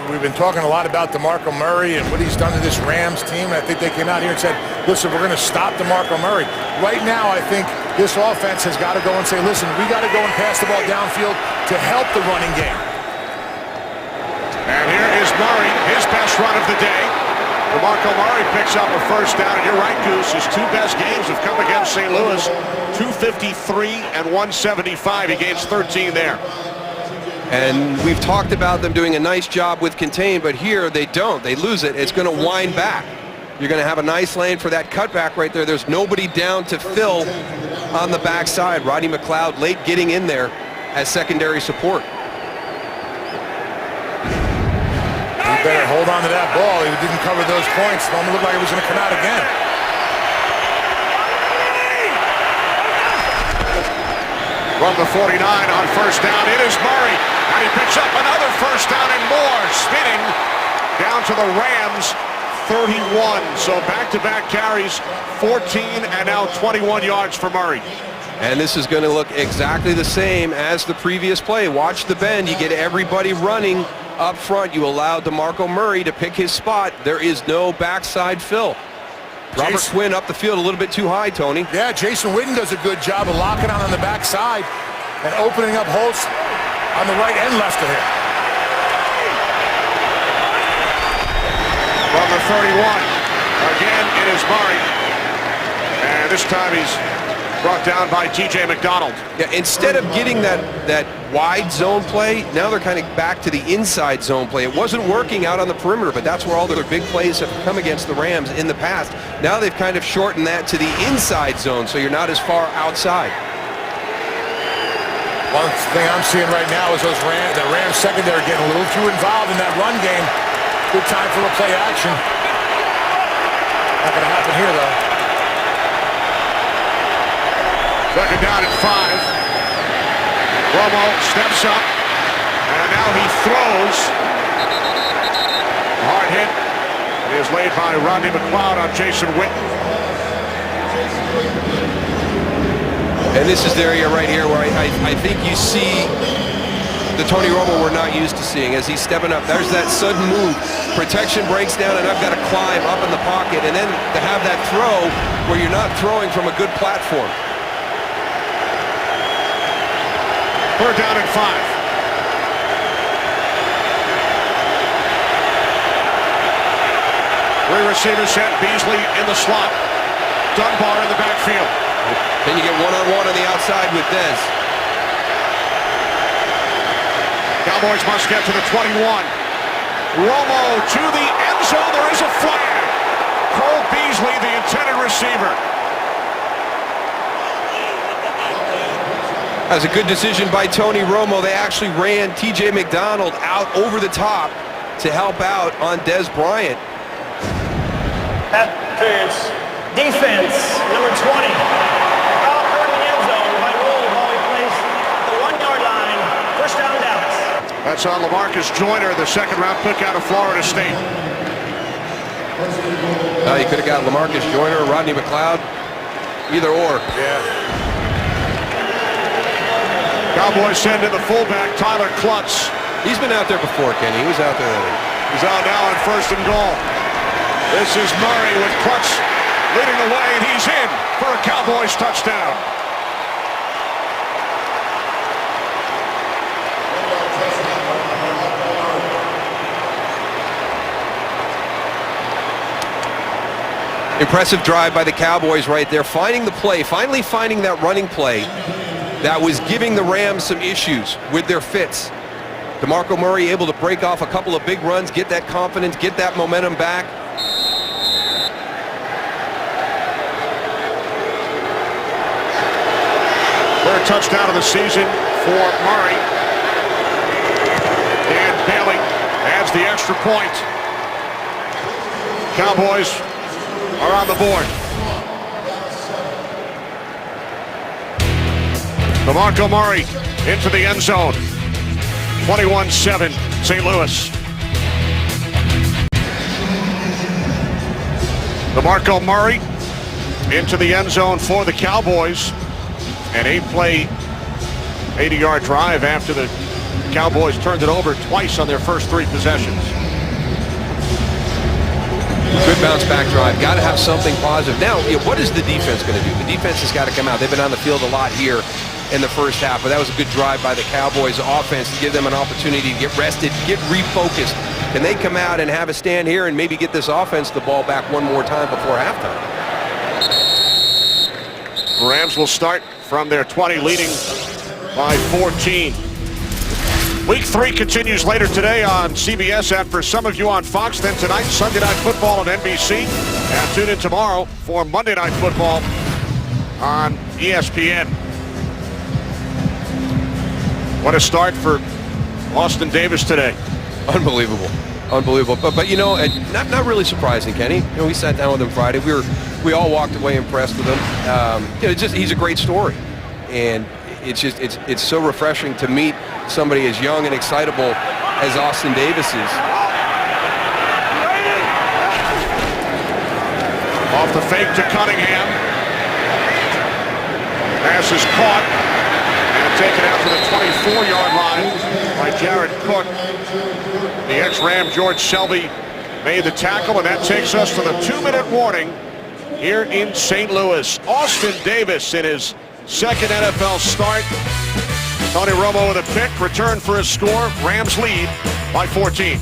we've been talking a lot about DeMarco Murray and what he's done to this Rams team. And I think they came out here and said, listen, we're going to stop DeMarco Murray. Right now, I think this offense has got to go and say, listen, we got to go and pass the ball downfield to help the running game. And here is Murray, his best run of the day. DeMarco Murray picks up a first down. And you're right, Goose. His 2 best games have come against St. Louis. 253 and 175. He gains 13 there. And we've talked about them doing a nice job with contain, but here they don't. They lose it. It's going to wind back. You're going to have a nice lane for that cutback right there. There's nobody down to fill on the backside. Rodney McLeod late getting in there as secondary support. He better hold on to that ball. He didn't cover those points. It almost looked like it was going to come out again. From the 49 on first down, it is Murray. And he picks up another first down and more. Spinning down to the Rams, 31. So back-to-back carries, 14 and now 21 yards for Murray. And this is going to look exactly the same as the previous play. Watch the bend. You get everybody running up front. You allow DeMarco Murray to pick his spot. There is no backside fill. Robert Quinn up the field a little bit too high, Tony. Yeah, Jason Witten does a good job of locking on the backside and opening up holes on the right and left of him. From the 31, again it is Murray. And this time he's brought down by T.J. McDonald. Yeah, instead of getting that wide zone play, now they're kind of back to the inside zone play. It wasn't working out on the perimeter, but that's where all their big plays have come against the Rams in the past. Now they've kind of shortened that to the inside zone, so you're not as far outside. One thing I'm seeing right now is the Rams secondary getting a little too involved in that run game. Good time for a play action. Not going to happen here, though. Second down and 5. Romo steps up, and now he throws. Hard hit. It is laid by Rodney McLeod on Jason Witten. And this is the area right here where I think you see the Tony Romo we're not used to seeing as he's stepping up. There's that sudden move. Protection breaks down, and I've got to climb up in the pocket, and then to have that throw where you're not throwing from a good platform. Third down and 5. Three receivers set. Beasley in the slot. Dunbar in the backfield. Then you get one-on-one on the outside with Dez. Cowboys must get to the 21. Romo to the end zone. There is a flag. Cole Beasley, the intended receiver. That was a good decision by Tony Romo. They actually ran T.J. McDonald out over the top to help out on Dez Bryant. Patriots defense, number 20. Foul in the end zone by Rule while he plays the 1-yard line. First down, Dallas. That's on LaMarcus Joyner, the second-round pick out of Florida State. You could have got LaMarcus Joyner or Rodney McLeod. Either or. Yeah. Cowboys send in the fullback, Tyler Klutz. He's been out there before, Kenny. He was out there early. He's out now on first and goal. This is Murray with Klutz leading the way, and he's in for a Cowboys touchdown. Impressive drive by the Cowboys right there, finding the play, finally finding that running play that was giving the Rams some issues with their fits. DeMarco Murray able to break off a couple of big runs, get that confidence, get that momentum back. Third touchdown of the season for Murray. And Bailey adds the extra point. Cowboys are on the board. DeMarco Murray into the end zone. 21-7, St. Louis. DeMarco Murray into the end zone for the Cowboys. An 8-play, 80-yard drive after the Cowboys turned it over twice on their first 3 possessions. Good bounce back drive. Got to have something positive. Now, what is the defense going to do? The defense has got to come out. They've been on the field a lot here in the first half, but that was a good drive by the Cowboys offense to give them an opportunity to get rested, get refocused. Can they come out and have a stand here and maybe get this offense the ball back one more time before halftime? Rams will start from their 20, leading by 14. Week 3 continues later today on CBS, and for some of you on Fox, then tonight, Sunday Night Football on NBC. And tune in tomorrow for Monday Night Football on ESPN. What a start for Austin Davis today. Unbelievable. Unbelievable. But you know, not really surprising, Kenny. You know, we sat down with him Friday. We all walked away impressed with him. He's a great story. And it's so refreshing to meet somebody as young and excitable as Austin Davis is. Off the fake to Cunningham. Pass is caught and taken out to the 24-yard line by Jared Cook. The ex-Ram George Selby made the tackle, and that takes us to the 2-minute warning here in St. Louis. Austin Davis in his second NFL start. Tony Romo with a pick, return for a score. Rams lead by 14.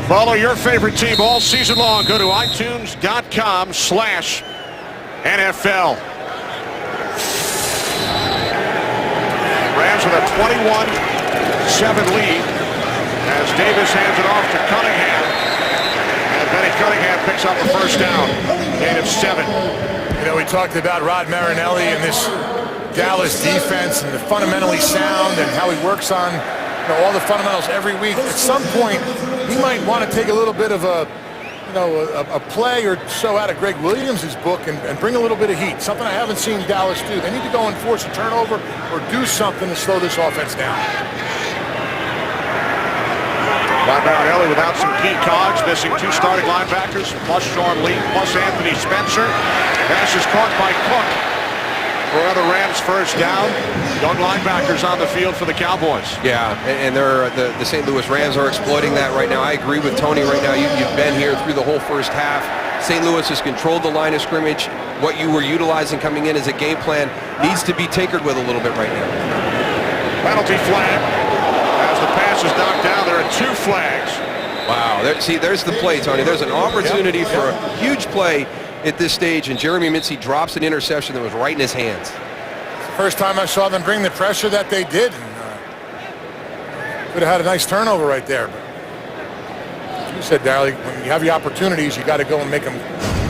Follow your favorite team all season long. Go to iTunes.com/NFL. Rams with a 21-7 lead as Davis hands it off to Cunningham. And Benny Cunningham picks up a first down. Gain of 7. You know, we talked about Rod Marinelli and this Dallas defense and the fundamentally sound and how he works on all the fundamentals every week. At some point, he might want to take a little bit of a play or so out of Greg Williams' book and bring a little bit of heat, something I haven't seen Dallas do. They need to go and force a turnover or do something to slow this offense down. Rod Marinelli without some key cogs, missing 2 starting linebackers, plus Sean Lee, plus Anthony Spencer. Pass is caught by Cook. for another Rams first down. Young linebackers on the field for the Cowboys. Yeah, and the St. Louis Rams are exploiting that right now. I agree with Tony right now. You've been here through the whole first half. St. Louis has controlled the line of scrimmage. What you were utilizing coming in as a game plan needs to be tinkered with a little bit right now. Penalty flag. As the pass is knocked down, there are 2 flags. Wow, there's the play, Tony. There's an opportunity for a huge play at this stage, and Jeremy Mincy drops an interception that was right in his hands. It's the first time I saw them bring the pressure that they did. And, could have had a nice turnover right there. But as you said, Darrell, when you have your opportunities, you got to go and make them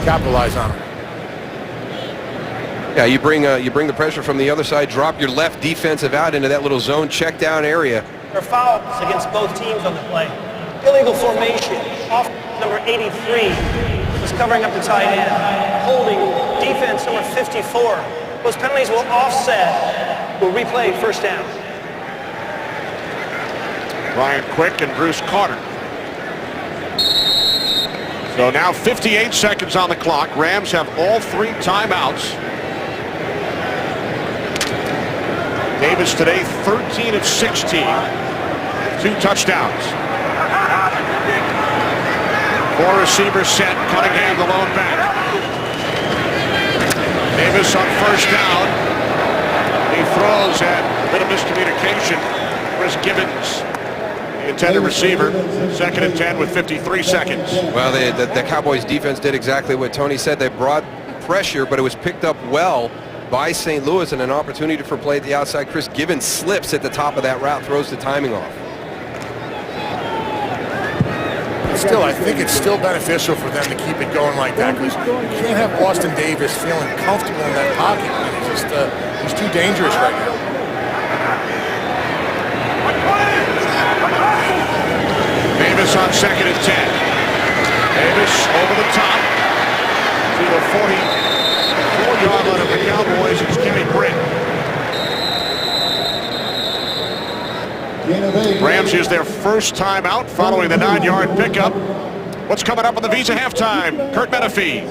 capitalize on them. Yeah, you bring the pressure from the other side, drop your left defensive out into that little zone check down area. There are fouls against both teams on the play. Illegal formation. Off number 83 was covering up the tight end. Holding defense number 54. Those penalties will offset. Will replay first down. Brian Quick and Bruce Carter. So now 58 seconds on the clock. Rams have all 3 timeouts. Davis today 13 of 16. 2 touchdowns. 4 receivers set. Cunningham the lone back. Davis on first down. He throws at a bit of miscommunication. Chris Gibbons, the intended receiver. 2nd and 10 with 53 seconds. Well, the Cowboys defense did exactly what Tony said. They brought pressure, but it was picked up well by St. Louis, and an opportunity for play at the outside. Chris Gibbons slips at the top of that route, throws the timing off. Still, I think it's still beneficial for them to keep it going like that, because you can't have Austin Davis feeling comfortable in that pocket. He's too dangerous right now. Davis on 2nd and 10. Davis over the top to the 44-yard line of the Cowboys. It's Kenny Britt. Rams use their first timeout following the 9-yard pickup. What's coming up on the Visa halftime? Kurt Menefee.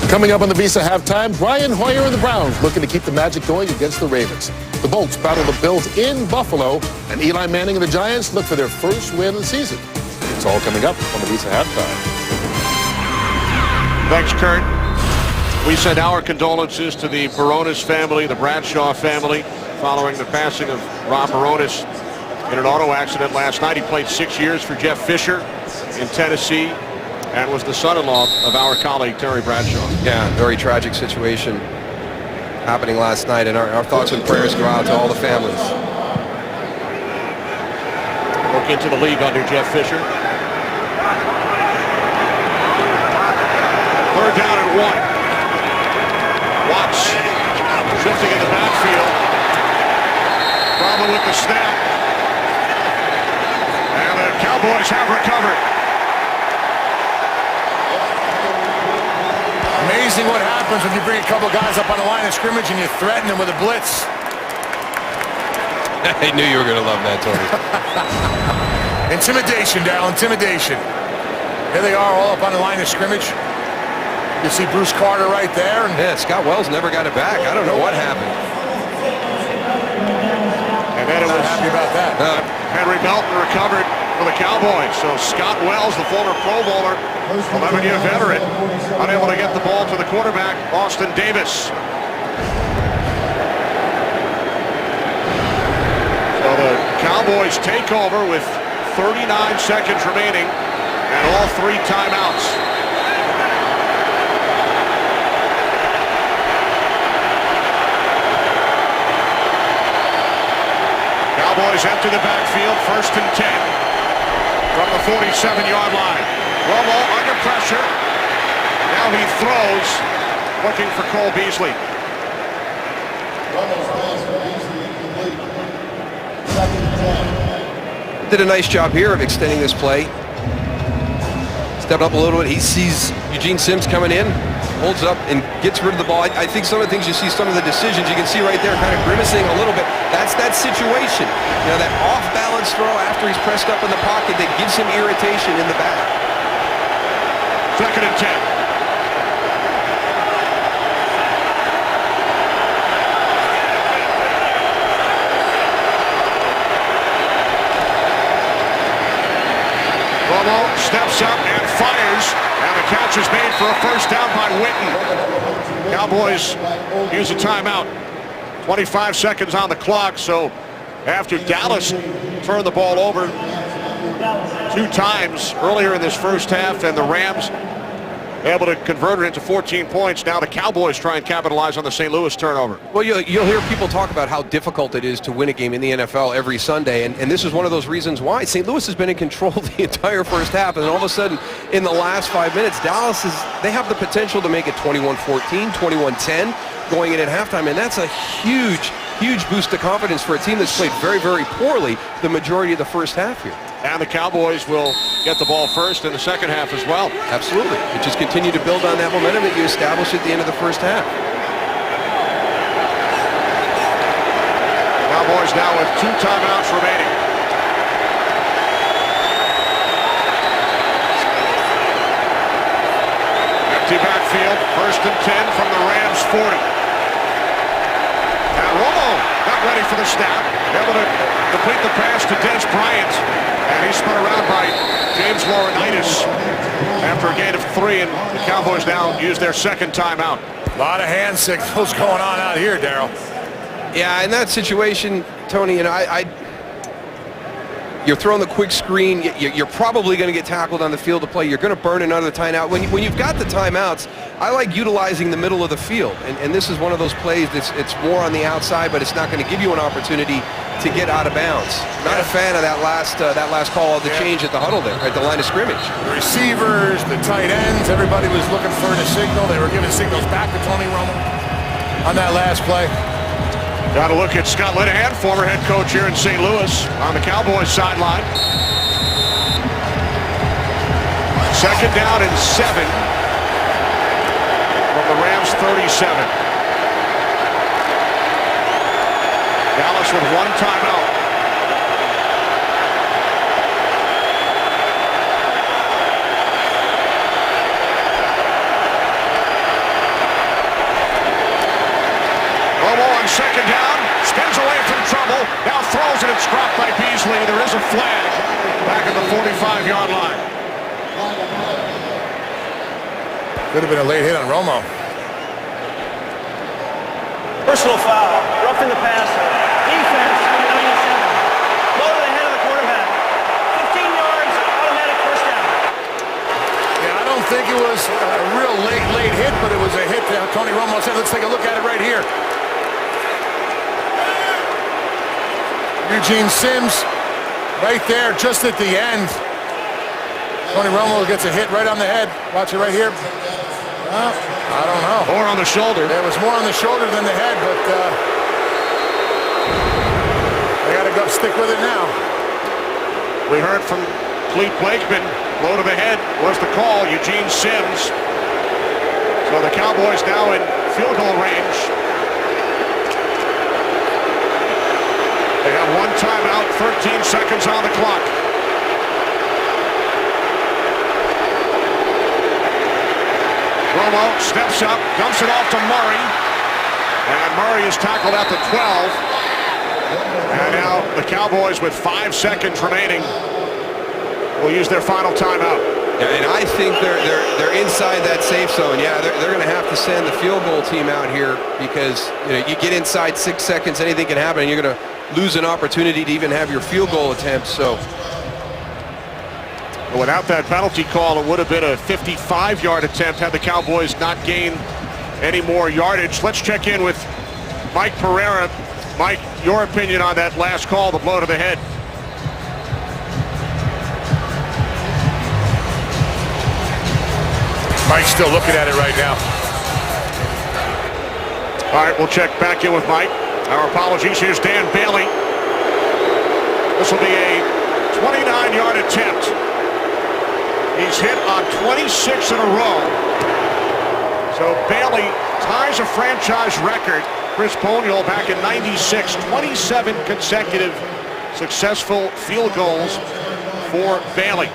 Coming up on the Visa halftime, Brian Hoyer and the Browns looking to keep the magic going against the Ravens. The Bolts battle the Bills in Buffalo, and Eli Manning and the Giants look for their first win of the season. It's all coming up on the Visa halftime. Thanks, Kurt. We send our condolences to the Baronis family, the Bradshaw family, following the passing of Rob Baronis in an auto accident last night. He played 6 years for Jeff Fisher in Tennessee and was the son-in-law of our colleague Terry Bradshaw. Yeah, very tragic situation happening last night, and our thoughts and prayers go out to all the families. Broke into the league under Jeff Fisher. 3rd down and 1. Watts shifting in the backfield. Problem with the snap. And the Cowboys have recovered. Amazing what happens when you bring a couple guys up on the line of scrimmage and you threaten them with a blitz. I knew you were going to love that, Tony. Intimidation, Darrell, intimidation. Here they are all up on the line of scrimmage. You see Bruce Carter right there. Yeah, Scott Wells never got it back. I don't know what happened. And then it was happy about that. Henry Melton recovered for the Cowboys. So Scott Wells, the former Pro Bowler, 11-year veteran, unable to get the ball to the quarterback, Austin Davis. So the Cowboys take over with 39 seconds remaining and all 3 timeouts. Cowboys empty the backfield, 1st and 10 from the 47-yard line. Romo under pressure. Now he throws, looking for Cole Beasley. Did a nice job here of extending this play. Stepped up a little bit. He sees Eugene Sims coming in, holds up and gets rid of the ball. I think some of the things you see, some of the decisions you can see right there, kind of grimacing a little bit. That's that situation. You know, that off-balance throw after he's pressed up in the pocket that gives him irritation in the back. 2nd and 10. steps up and fires, and the catch is made for a first down by Witten. Cowboys use a timeout. 25 seconds on the clock, so after Dallas turned the ball over 2 times earlier in this first half, and the Rams able to convert it into 14 points. Now the Cowboys try and capitalize on the St. Louis turnover. Well, you'll hear people talk about how difficult it is to win a game in the NFL every Sunday, and this is one of those reasons why. St. Louis has been in control the entire first half, and then all of a sudden, in the last 5 minutes, Dallas they have the potential to make it 21-14, 21-10 going in at halftime, and that's a huge boost to confidence for a team that's played very, very poorly the majority of the first half here. And the Cowboys will get the ball first in the second half as well. Absolutely. And just continue to build on that momentum that you established at the end of the first half. Cowboys now with 2 timeouts remaining. Empty backfield, 1st and 10 from the Rams 40. And Romo got ready for the snap, able to complete the pass to Des Bryant. And he's spun around by James Laurinaitis after a gain of 3, and the Cowboys now use their second timeout. A lot of hand signals going on out here, Daryl. Yeah, in that situation, Tony, and you're throwing the quick screen. You're probably going to get tackled on the field of play. You're going to burn another timeout. When you've got the timeouts, I like utilizing the middle of the field. And this is one of those plays that's it's more on the outside, but it's not going to give you an opportunity to get out of bounds. Not a fan of that last call of the change at the huddle there, at the line of scrimmage. The receivers, the tight ends, everybody was looking for the signal. They were giving signals back to Tony Romo on that last play. Got to look at Scott Linehan, former head coach here in St. Louis, on the Cowboys sideline. 2nd down and 7 from the Rams 37. Dallas with 1 timeout. Romo on 2nd down, spins away from trouble, now throws it, it's dropped by Beasley. There is a flag back at the 45-yard line. Could have been a late hit on Romo. Personal foul, roughing the passer. Defense, number 97. Low to the head of the quarterback. 15 yards, automatic first down. Yeah, I don't think it was a real late hit, but it was a hit that Tony Romo said. Let's take a look at it right here. Eugene Sims right there just at the end. Tony Romo gets a hit right on the head. Watch it right here. Well, I don't know. Or on the shoulder. There was more on the shoulder than the head, but they got to go stick with it now. We heard from Clete Blakeman. Blow to the head was the call. Eugene Sims. So the Cowboys now in field goal range. They have 1 timeout, 13 seconds on the clock. Romo steps up, dumps it off to Murray. And Murray is tackled at the 12. And now the Cowboys with 5 seconds remaining will use their final timeout. Yeah, and I think they're inside that safe zone. Yeah, they're going to have to send the field goal team out here because you get inside 6 seconds, anything can happen, and you're going to lose an opportunity to even have your field goal attempt. So without that penalty call, it would have been a 55-yard attempt had the Cowboys not gained any more yardage. Let's check in with Mike Pereira. Mike, your opinion on that last call, the blow to the head. Mike's still looking at it right now. All right, we'll check back in with Mike. Our apologies. Here's Dan Bailey. This will be a 29-yard attempt. He's hit on 26 in a row. So Bailey ties a franchise record. Chris Poniol back in '96, 27 consecutive successful field goals for Bailey.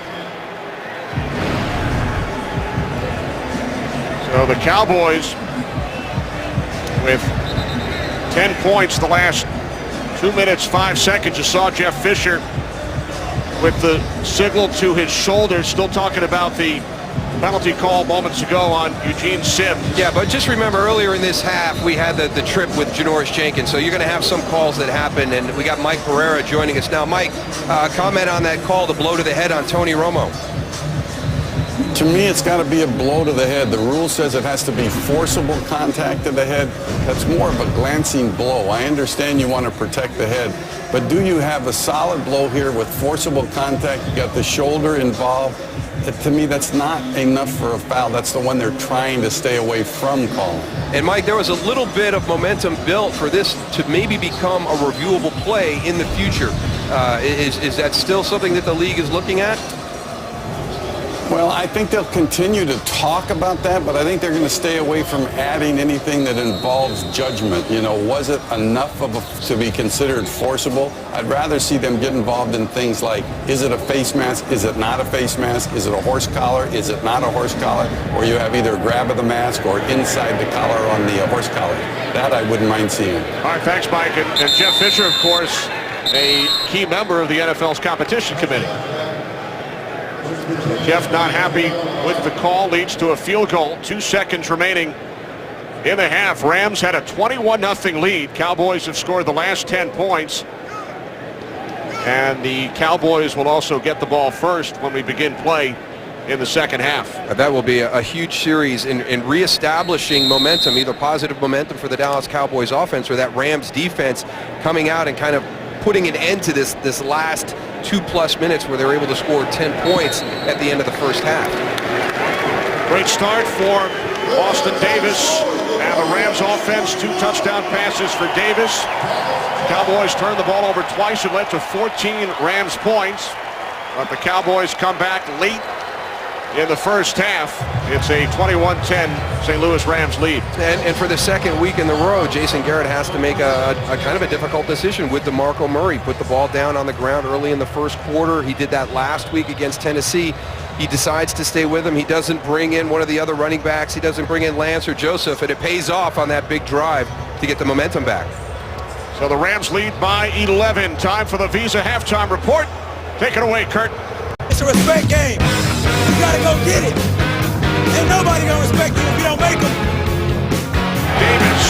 So the Cowboys with 10 points the last 2 minutes, 5 seconds. You saw Jeff Fisher with the signal to his shoulder, still talking about the penalty call moments ago on Eugene Sims. Yeah, but just remember earlier in this half, we had the trip with Janoris Jenkins, so you're going to have some calls that happen, and we got Mike Pereira joining us now. Mike, comment on that call, the blow to the head on Tony Romo. To me, it's got to be a blow to the head. The rule says it has to be forcible contact to the head. That's more of a glancing blow. I understand you want to protect the head, but do you have a solid blow here with forcible contact? You got the shoulder involved. To me, that's not enough for a foul. That's the one they're trying to stay away from calling. And Mike, there was a little bit of momentum built for this to maybe become a reviewable play in the future. Is that still something that the league is looking at? Well, I think they'll continue to talk about that, but I think they're going to stay away from adding anything that involves judgment. You know, was it enough to be considered forcible? I'd rather see them get involved in things like, is it a face mask? Is it not a face mask? Is it a horse collar? Is it not a horse collar? Or you have either a grab of the mask or inside the collar on the horse collar. That I wouldn't mind seeing. All right, thanks, Mike. And Jeff Fisher, of course, a key member of the NFL's competition committee. Jeff not happy with the call, leads to a field goal. 2 seconds remaining in the half. Rams had a 21-0 lead. Cowboys have scored the last 10 points. And the Cowboys will also get the ball first when we begin play in the second half. That will be a huge series in reestablishing momentum, either positive momentum for the Dallas Cowboys offense or that Rams defense coming out and kind of putting an end to this last 2+ minutes where they were able to score 10 points at the end of the first half. Great start for Austin Davis and the Rams offense. 2 touchdown passes for Davis. Cowboys turned the ball over twice and led to 14 Rams points, but the Cowboys come back late in the first half. It's a 21-10 St. Louis Rams lead. And for the second week in a row, Jason Garrett has to make a kind of a difficult decision with DeMarco Murray. Put the ball down on the ground early in the first quarter. He did that last week against Tennessee. He decides to stay with him. He doesn't bring in one of the other running backs. He doesn't bring in Lance or Joseph, and it pays off on that big drive to get the momentum back. So the Rams lead by 11. Time for the Visa halftime report. Take it away, Kurt. It's a respect game. You gotta go get it. Ain't nobody gonna respect you if you don't make them. Davis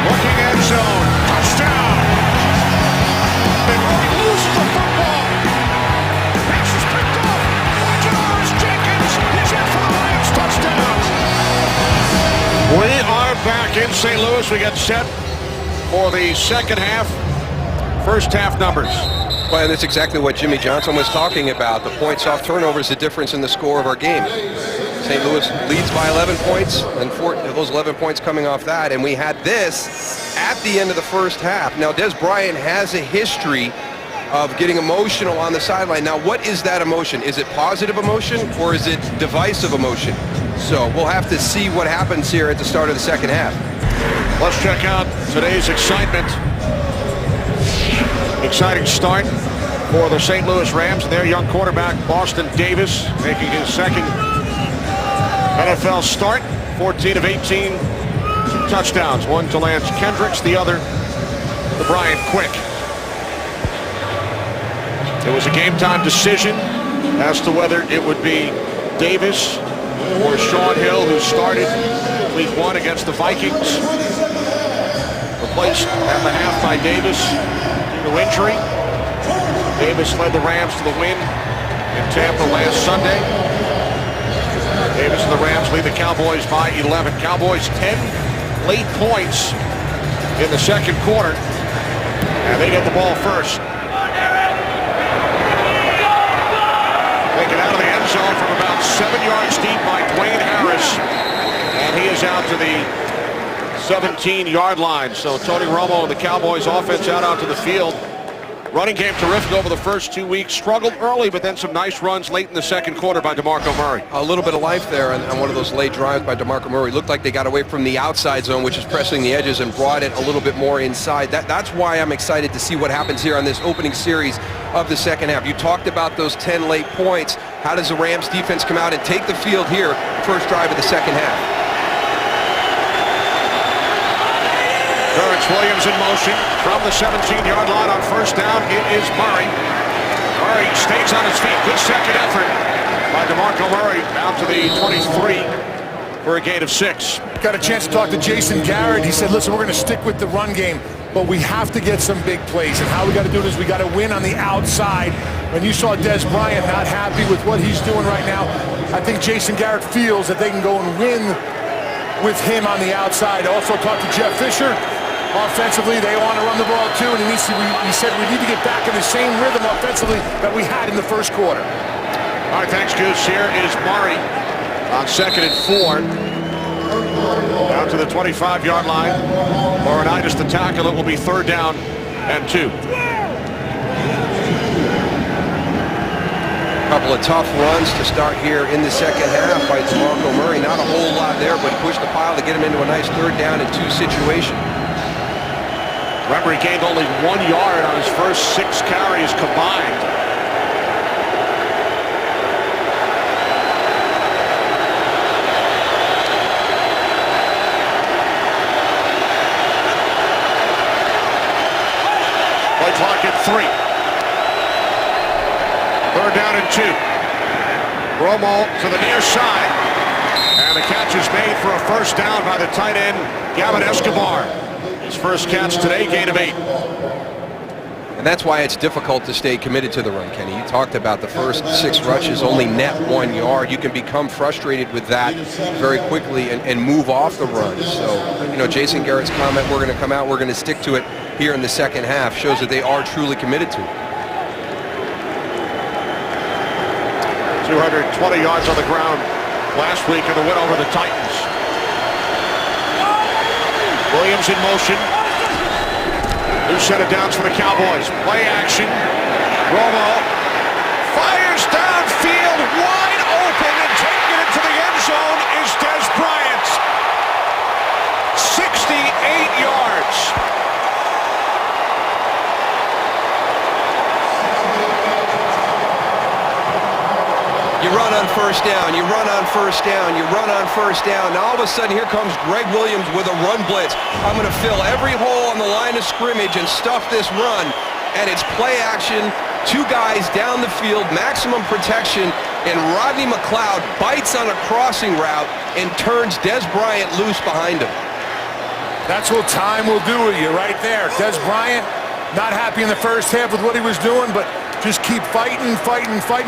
looking end zone. Touchdown. And Murray loses the football. Pass is picked up by Janoris Jenkins. He's in for the Rams. Touchdown. We are back in St. Louis. We get set for the second half. First half numbers. Well, that's exactly what Jimmy Johnson was talking about. The points off turnovers, the difference in the score of our game. St. Louis leads by 11 points, and those 11 points coming off that. And we had this at the end of the first half. Now, Des Bryant has a history of getting emotional on the sideline. Now, what is that emotion? Is it positive emotion or is it divisive emotion? So we'll have to see what happens here at the start of the second half. Let's check out today's excitement. Exciting start for the St. Louis Rams and their young quarterback, Austin Davis, making his second NFL start. 14 of 18, 2 touchdowns. One to Lance Kendricks, the other to Brian Quick. It was a game-time decision as to whether it would be Davis or Sean Hill, who started week 1 against the Vikings. Replaced at the half by Davis due to injury. Davis led the Rams to the win in Tampa last Sunday. Davis and the Rams lead the Cowboys by 11. Cowboys 10 late points in the second quarter, and they get the ball first. Taken out of the end zone from about 7 yards deep by Dwayne Harris, and he is out to the 17-yard line. So Tony Romo and the Cowboys offense out onto the field. Running game terrific over the first 2 weeks. Struggled early, but then some nice runs late in the second quarter by DeMarco Murray. A little bit of life there on one of those late drives by DeMarco Murray. Looked like they got away from the outside zone, which is pressing the edges, and brought it a little bit more inside. That's why I'm excited to see what happens here on this opening series of the second half. You talked about those 10 late points. How does the Rams defense come out and take the field here, first drive of the second half? Terrence Williams in motion from the 17-yard line on first down. It is Murray. Murray stays on his feet. Good second effort by DeMarco Murray. Out to the 23 for a gain of 6. Got a chance to talk to Jason Garrett. He said, listen, we're going to stick with the run game, but we have to get some big plays. And how we got to do it is we got to win on the outside. When you saw Des Bryant not happy with what he's doing right now, I think Jason Garrett feels that they can go and win with him on the outside. Also talked to Jeff Fisher. Offensively, they want to run the ball too, and he said we need to get back in the same rhythm offensively that we had in the first quarter. All right, thanks, Goose. Here is Murray on 2nd and 4. Down to the 25-yard line. Laurinaitis the tackle. It will be 3rd down and 2. Couple of tough runs to start here in the second half by DeMarco Murray. Not a whole lot there, but he pushed the pile to get him into a nice 3rd down and 2 situation. Remember, he gained only 1 yard on his first 6 carries combined. Play clock at 3. 3rd down and 2. Romo to the near side. And the catch is made for a 1st down by the tight end, Gavin Escobar. His first catch today, gain of 8. And that's why it's difficult to stay committed to the run, Kenny. You talked about the first 6 rushes, only net 1 yard. You can become frustrated with that very quickly and move off the run. So, you know, Jason Garrett's comment, we're going to come out, we're going to stick to it here in the second half, shows that they are truly committed to it. 220 yards on the ground last week in the win over the Titans. Williams in motion. New set of downs for the Cowboys. Play action. Romo fires downfield, wide open, and taking it into the end zone is Des Bryant. 68 yards. You run on 1st down, you run on 1st down, you run on 1st down. Now all of a sudden here comes Greg Williams with a run blitz. I'm going to fill every hole on the line of scrimmage and stuff this run. And it's play action, 2 guys down the field, maximum protection, and Rodney McLeod bites on a crossing route and turns Des Bryant loose behind him. That's what time will do with you right there. Des Bryant, not happy in the first half with what he was doing, but just keep fighting,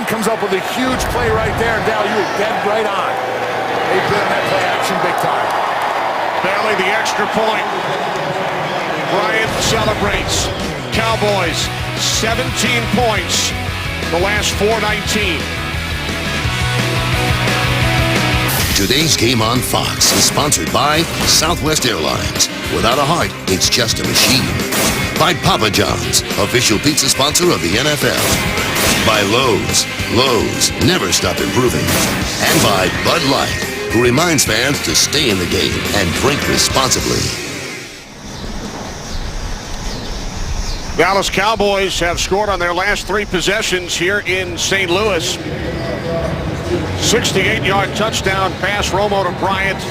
comes up with a huge play right there, and Dal, you were dead right on. They've been on that play action big time. Barely the extra point. Bryant celebrates. Cowboys, 17 points. The last 4:19. Today's game on Fox is sponsored by Southwest Airlines. Without a heart, it's just a machine. By Papa John's, official pizza sponsor of the NFL. By Lowe's. Lowe's, never stop improving. And by Bud Light, who reminds fans to stay in the game and drink responsibly. Dallas Cowboys have scored on their last 3 possessions here in St. Louis. 68-yard touchdown pass, Romo to Bryant.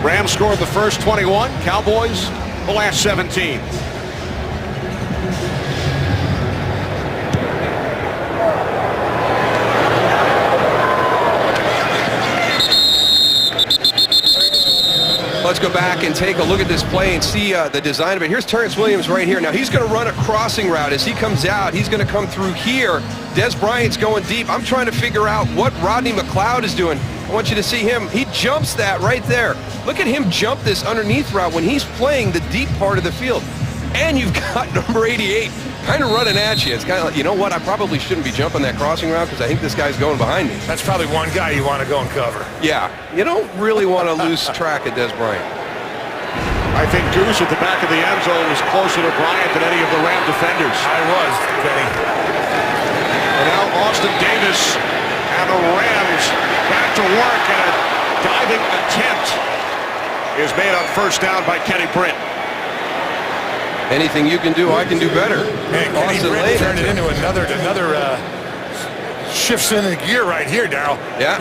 Rams scored the first 21. Cowboys the last 17. Let's go back and take a look at this play and see the design of it. Here's Terrence Williams right here. Now he's going to run a crossing route. As he comes out, he's going to come through here. Des Bryant's going deep. I'm trying to figure out what Rodney McLeod is doing. I want you to see him. He jumps that right there. Look at him jump this underneath route when he's playing the deep part of the field. And you've got number 88 kind of running at you. It's kind of like, you know what, I probably shouldn't be jumping that crossing route because I think this guy's going behind me. That's probably one guy you want to go and cover. Yeah, you don't really want to lose track of Des Bryant. I think Goose at the back of the end zone was closer to Bryant than any of the Ram defenders. I was, Kenny. And now Austin Davis and the Rams back to work, and a diving attempt is made on 1st down by Kenny Britt. Anything you can do, I can do better. Man, Kenny Britt turned it into another shifts in the gear right here, Darryl. Yeah,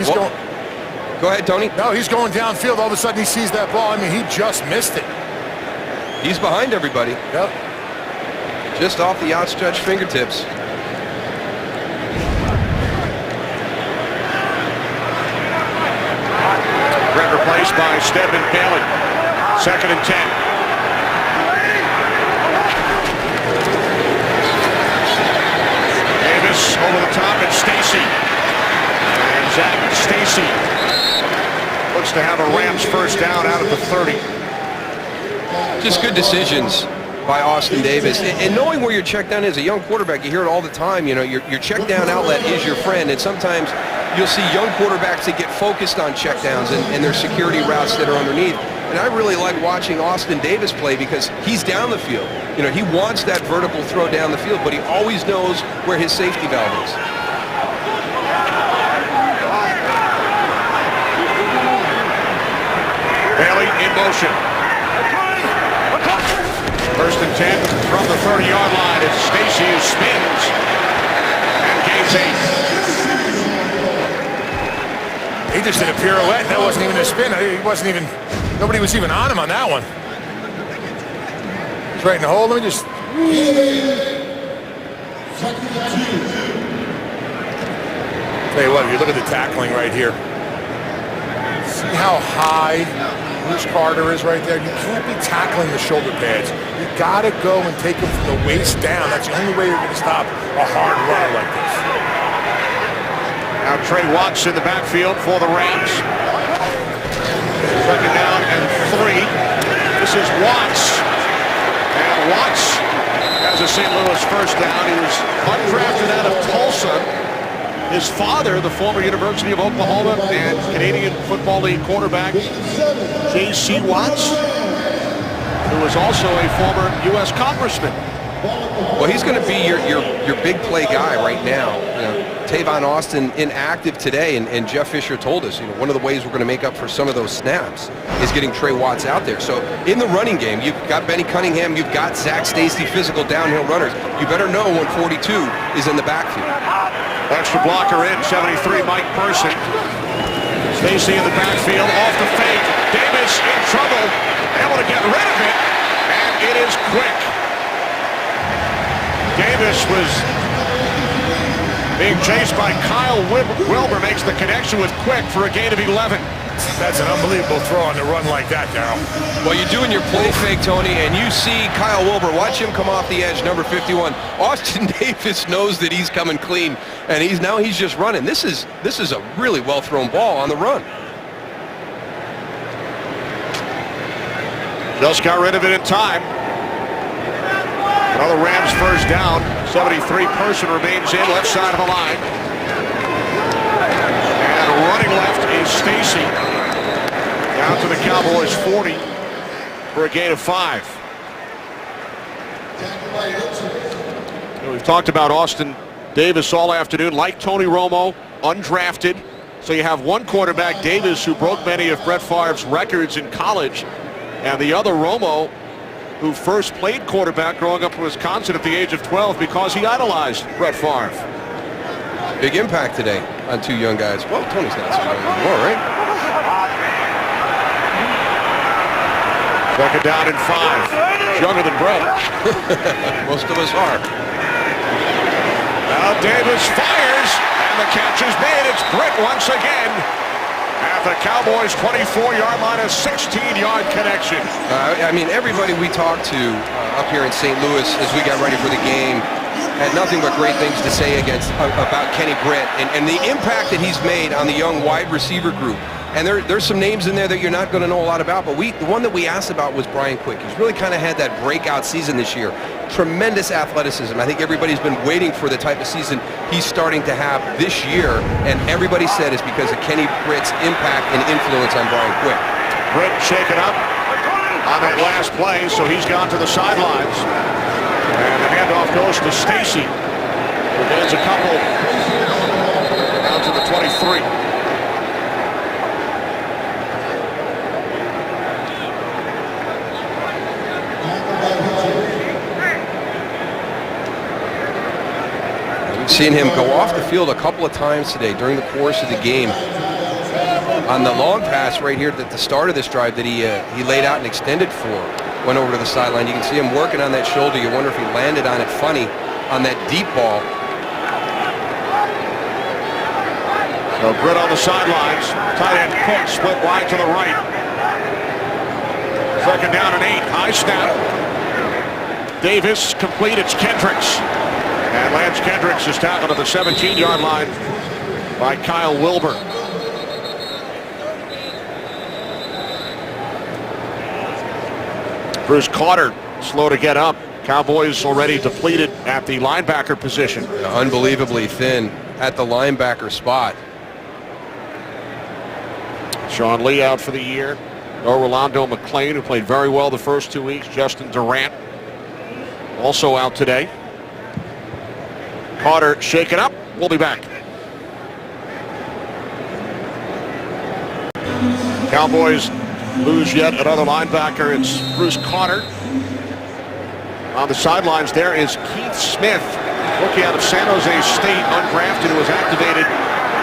go ahead, Tony. No, he's going downfield. All of a sudden he sees that ball. I mean, he just missed it. He's behind everybody. Yep. Just off the outstretched fingertips. chased by Stedman Bailey. 2nd and 10. Davis over the top at Stacy. And Zach Stacy looks to have a Rams first down out at the 30. Just good decisions by Austin Davis. And knowing where your check down is, a young quarterback, you hear it all the time, you know, your check down outlet is your friend. And sometimes you'll see young quarterbacks that get focused on check downs and their security routes that are underneath. And I really like watching Austin Davis play because he's down the field. You know, he wants that vertical throw down the field, but he always knows where his safety valve is. Bailey in motion. 1st and 10 from the 30-yard line. It's Stacy who spins and gains 8. He just did a pirouette. That wasn't even a spin. He wasn't even, nobody was even on him on that one. He's right in the hole. Let me just. Tell you what, if you look at the tackling right here. See how high Bruce Carter is right there? You can't be tackling the shoulder pads. You gotta go and take him from the waist down. That's the only way you're gonna stop a hard runner like this. Now Trey Watts in the backfield for the Rams. 2nd down and 3. This is Watts. And Watts has a St. Louis first down. He was undrafted out of Tulsa. His father, the former University of Oklahoma and Canadian Football League quarterback, J.C. Watts, who was also a former U.S. congressman. Well, he's going to be your big play guy right now. You know, Tavon Austin inactive today, and Jeff Fisher told us, you know, one of the ways we're going to make up for some of those snaps is getting Trey Watts out there. So in the running game, you've got Benny Cunningham, you've got Zach Stacy, physical downhill runners. You better know when 42 is in the backfield. Extra blocker in, 73, Mike Person. Stacy in the backfield, off the fake. Davis in trouble, able to get rid of it, and it is quick. Davis was being chased by Kyle Wilber, makes the connection with Quick for a gain of 11. That's an unbelievable throw on the run like that, Darryl. Well, you're doing your play fake, Tony, and you see Kyle Wilber. Watch him come off the edge, number 51. Austin Davis knows that he's coming clean, and he's just running. This is a really well-thrown ball on the run. Just got rid of it in time. Another Rams first down. 73, Person remains in, left side of the line. And running left is Stacy. Down to the Cowboys 40 for a gain of 5. We've talked about Austin Davis all afternoon, like Tony Romo, undrafted. So you have one quarterback, Davis, who broke many of Brett Favre's records in college, and the other, Romo, who first played quarterback growing up in Wisconsin at the age of 12 because he idolized Brett Favre. Big impact today on two young guys. Well, Tony's not so young anymore, right? 2nd down and 5. Younger than Brett. Most of us are. Now Davis fires, and the catch is made. It's Britt once again at the Cowboys' 24-yard line, a 16-yard connection. I mean, everybody we talked to up here in St. Louis as we got ready for the game had nothing but great things to say about Kenny Britt and the impact that he's made on the young wide receiver group. And there's some names in there that you're not going to know a lot about, but the one that we asked about was Brian Quick. He's really kind of had that breakout season this year. Tremendous athleticism. I think everybody's been waiting for the type of season he's starting to have this year, and everybody said it's because of Kenny Britt's impact and influence on Brian Quick. Britt shaken up on that last play, so he's gone to the sidelines. And the handoff goes to Stacy, who gains a couple down to the 23. We've seen him go off the field a couple of times today during the course of the game. On the long pass right here at the start of this drive that he laid out and extended for, went over to the sideline. You can see him working on that shoulder. You wonder if he landed on it funny on that deep ball. So Britt on the sidelines. Tight end Cook split wide to the right. Second down and 8. High snap. Davis complete. It's Kendricks. And Lance Kendricks is tackled at the 17-yard line by Kyle Wilbur. Bruce Carter slow to get up. Cowboys already depleted at the linebacker position. Unbelievably thin at the linebacker spot. Sean Lee out for the year. No Rolando McClain, who played very well the first 2 weeks. Justin Durant also out today. Carter shaken up. We'll be back. Cowboys lose yet another linebacker. It's Bruce Carter. On the sidelines there is Keith Smith, rookie out of San Jose State, undrafted, who was activated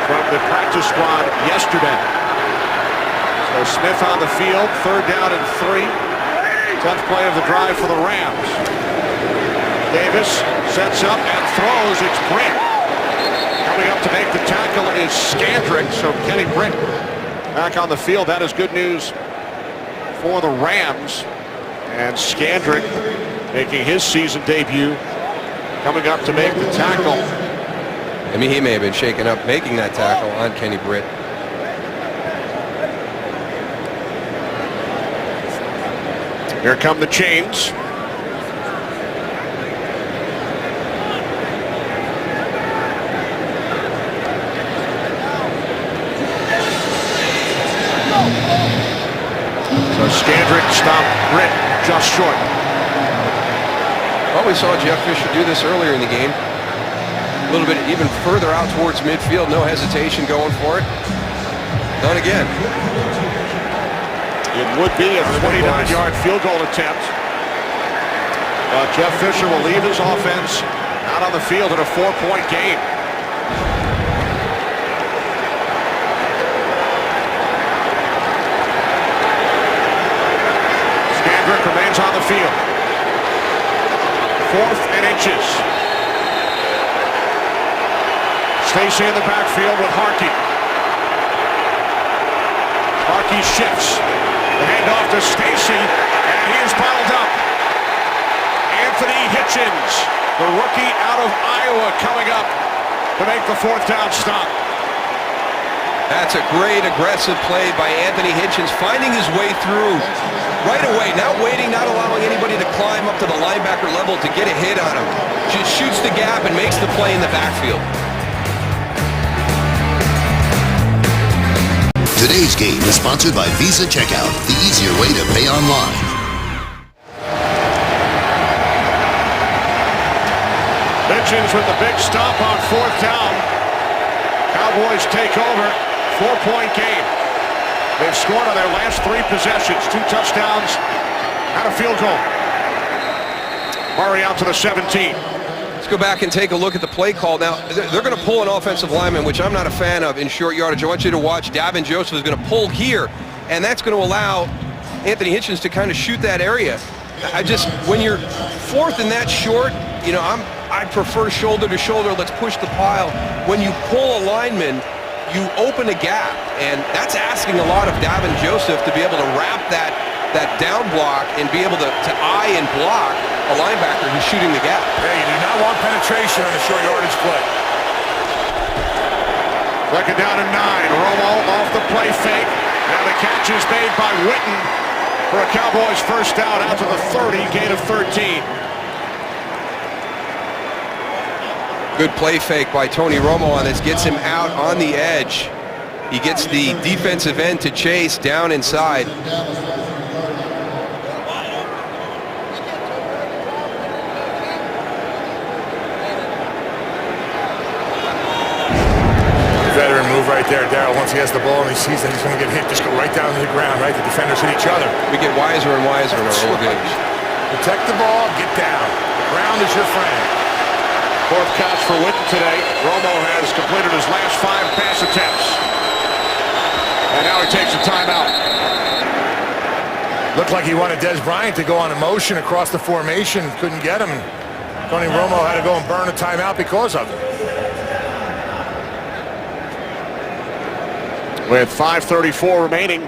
from the practice squad yesterday. So Smith on the field, 3rd down and 3. 10th play of the drive for the Rams. Davis sets up and throws. It's Britt. Coming up to make the tackle is Scandrick. So Kenny Britt back on the field. That is good news for the Rams. And Scandrick making his season debut, coming up to make the tackle. I mean, he may have been shaken up making that tackle on Kenny Britt. Here come the chains. So Scandrick stopped Britt just short. Well, we saw Jeff Fisher do this earlier in the game. A little bit even further out towards midfield. No hesitation going for it. Done again. It would be a 29-yard field goal attempt. Jeff Fisher will leave his offense out on the field in a 4-point game. Scandrick remains on the field. 4th and inches. Stacy in the backfield with Harkey. Harkey shifts. The handoff to Stacy, and he is bottled up. Anthony Hitchens, the rookie out of Iowa, coming up to make the 4th down stop. That's a great aggressive play by Anthony Hitchens, finding his way through right away, not waiting, not allowing anybody to climb up to the linebacker level to get a hit on him. Just shoots the gap and makes the play in the backfield. Today's game is sponsored by Visa Checkout, the easier way to pay online. Hitchens with the big stop on 4th down. Cowboys take over. 4-point game. They've scored on their last 3 possessions. 2 touchdowns and a field goal. Murray out to the 17. Let's go back and take a look at the play call. Now, they're going to pull an offensive lineman, which I'm not a fan of in short yardage. I want you to watch. Davin Joseph is going to pull here, and that's going to allow Anthony Hitchens to kind of shoot that area. When you're 4th and that short, you know, I prefer shoulder to shoulder. Let's push the pile. When you pull a lineman, you open a gap, and that's asking a lot of Davin Joseph to be able to wrap that down block and be able to eye and block a linebacker who's shooting the gap. Yeah, you do not want penetration on a short yardage play. 2nd down and 9. Romo off the play fake. Now the catch is made by Witten for a Cowboys 1st down out to the 30, gain of 13. Good play fake by Tony Romo on this. Gets him out on the edge. He gets the defensive end to chase down inside. Veteran move right there, Darryl. Once he has the ball and he sees that he's going to get hit, just go right down to the ground, right? The defenders hit each other. We get wiser and wiser in our old age. Protect the ball, get down. The ground is your friend. 4th catch for Witten today. Romo has completed his last 5 pass attempts. And now he takes a timeout. Looked like he wanted Des Bryant to go on a motion across the formation. Couldn't get him. Tony Romo had to go and burn a timeout because of it. With 5:34 remaining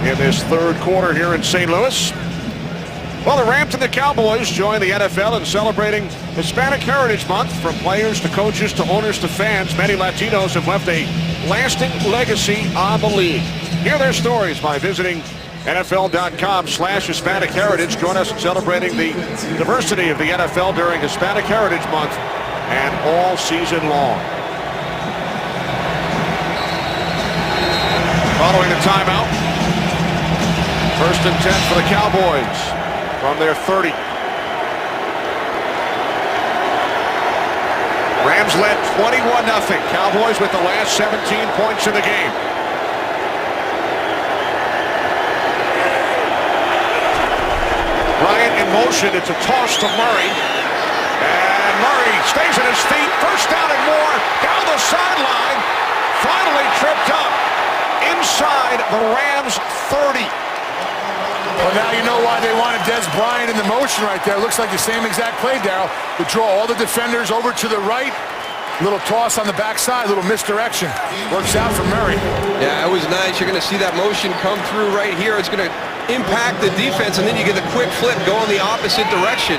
in this third quarter here in St. Louis. Well, the Rams and the Cowboys join the NFL in celebrating Hispanic Heritage Month. From players to coaches to owners to fans, many Latinos have left a lasting legacy on the league. Hear their stories by visiting NFL.com/Hispanic Heritage. Join us in celebrating the diversity of the NFL during Hispanic Heritage Month and all season long. Following the timeout, 1st and 10 for the Cowboys from their 30. Rams led 21-0. Cowboys with the last 17 points of the game. Bryant in motion. It's a toss to Murray. And Murray stays on his feet. First down and more. Down the sideline. Finally tripped up inside the Rams 30. Well, now you know why they wanted Des Bryant in the motion right there. Looks like the same exact play, Darryl. To draw all the defenders over to the right. Little toss on the backside, little misdirection. Works out for Murray. Yeah, it was nice. You're going to see that motion come through right here. It's going to impact the defense, and then you get the quick flip, go in the opposite direction.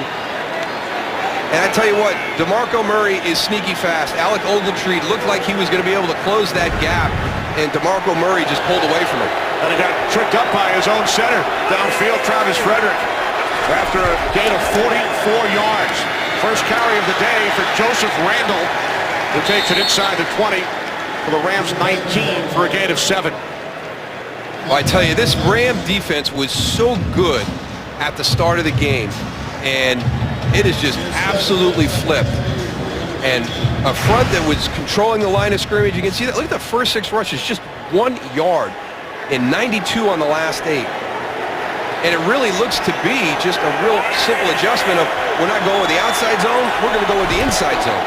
And I tell you what, DeMarco Murray is sneaky fast. Alec Ogletree looked like he was going to be able to close that gap, and DeMarco Murray just pulled away from him. And he got tricked up by his own center. Downfield, Travis Frederick. After a gain of 44 yards. First carry of the day for Joseph Randle, who takes it inside the 20 for the Rams 19 for a gain of 7. Well, I tell you, this Ram defense was so good at the start of the game, and it is just absolutely flipped. And a front that was controlling the line of scrimmage. You can see that. Look at the first 6 rushes, just 1 yard and 92 on the last 8. And it really looks to be just a real simple adjustment of we're not going with the outside zone, we're going to go with the inside zone.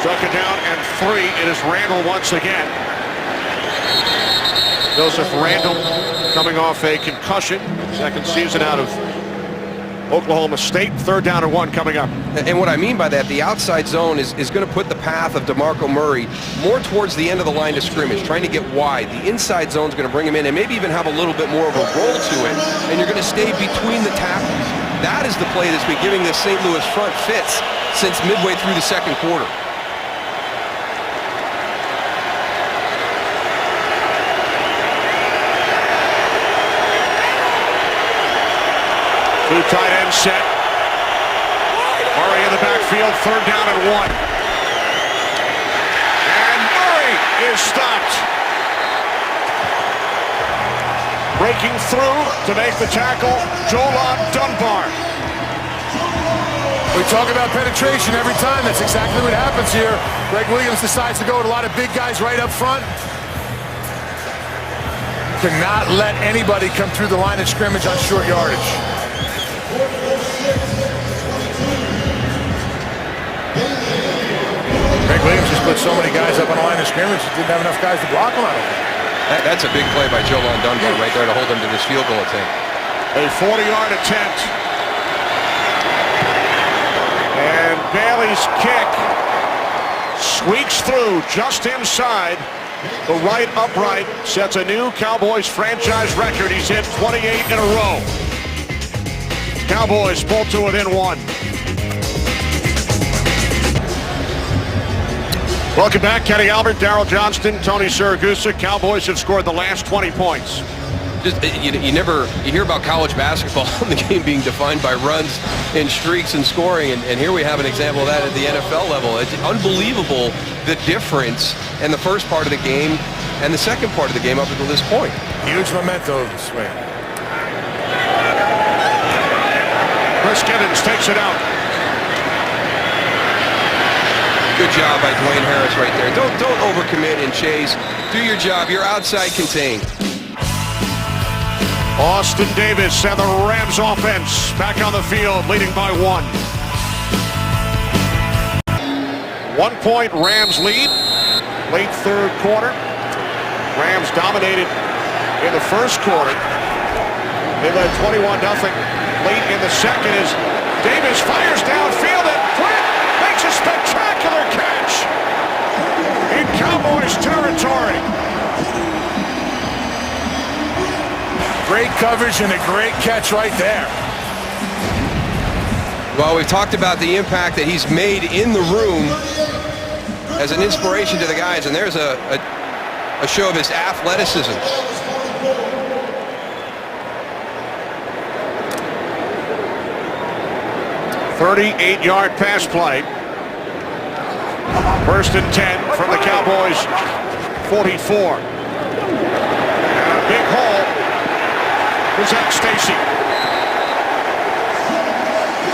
Second down and 3. It is Randle once again. Joseph Randle coming off a concussion. Second season out of Oklahoma State. Third down and 1 coming up. And what I mean by that, the outside zone is going to put the path of DeMarco Murray more towards the end of the line of scrimmage, trying to get wide. The inside zone is going to bring him in and maybe even have a little bit more of a roll to it. And you're going to stay between the tackles. That is the play that's been giving this St. Louis front fits since midway through the second quarter. Two tight ends set. Murray in the backfield, third down and 1. And Murray is stopped. Breaking through to make the tackle, Jolan Dunbar. We talk about penetration every time. That's exactly what happens here. Greg Williams decides to go with a lot of big guys right up front. Cannot let anybody come through the line of scrimmage on short yardage. Greg Williams just put so many guys up on the line of scrimmage, he didn't have enough guys to block him on it. That's a big play by Jolan Dunbar right there to hold him to this field goal attempt. A 40-yard attempt. And Bailey's kick squeaks through just inside the right upright. Sets a new Cowboys franchise record. He's hit 28 in a row. Cowboys pull to within 1. Welcome back, Kenny Albert, Darryl Johnston, Tony Siragusa. Cowboys have scored the last 20 points. Just you hear about college basketball and the game being defined by runs and streaks and scoring, and here we have an example of that at the NFL level. It's unbelievable the difference in the first part of the game and the second part of the game up until this point. Huge memento this way. Chris Gibbons takes it out. Good job by Dwayne Harris right there. Don't overcommit and chase. Do your job. You're outside contained. Austin Davis and the Rams offense back on the field, leading by 1. 1-point Rams lead. Late third quarter. Rams dominated in the first quarter. They led 21-0. Late in the second as Davis fires downfield and Quinn makes a spectacular catch in Cowboys territory. Great coverage and a great catch right there. Well, we've talked about the impact that he's made in the room as an inspiration to the guys, and there's a show of his athleticism. 38-yard pass play. 1st and 10 from the Cowboys 44. And a big hole for Zach Stacy.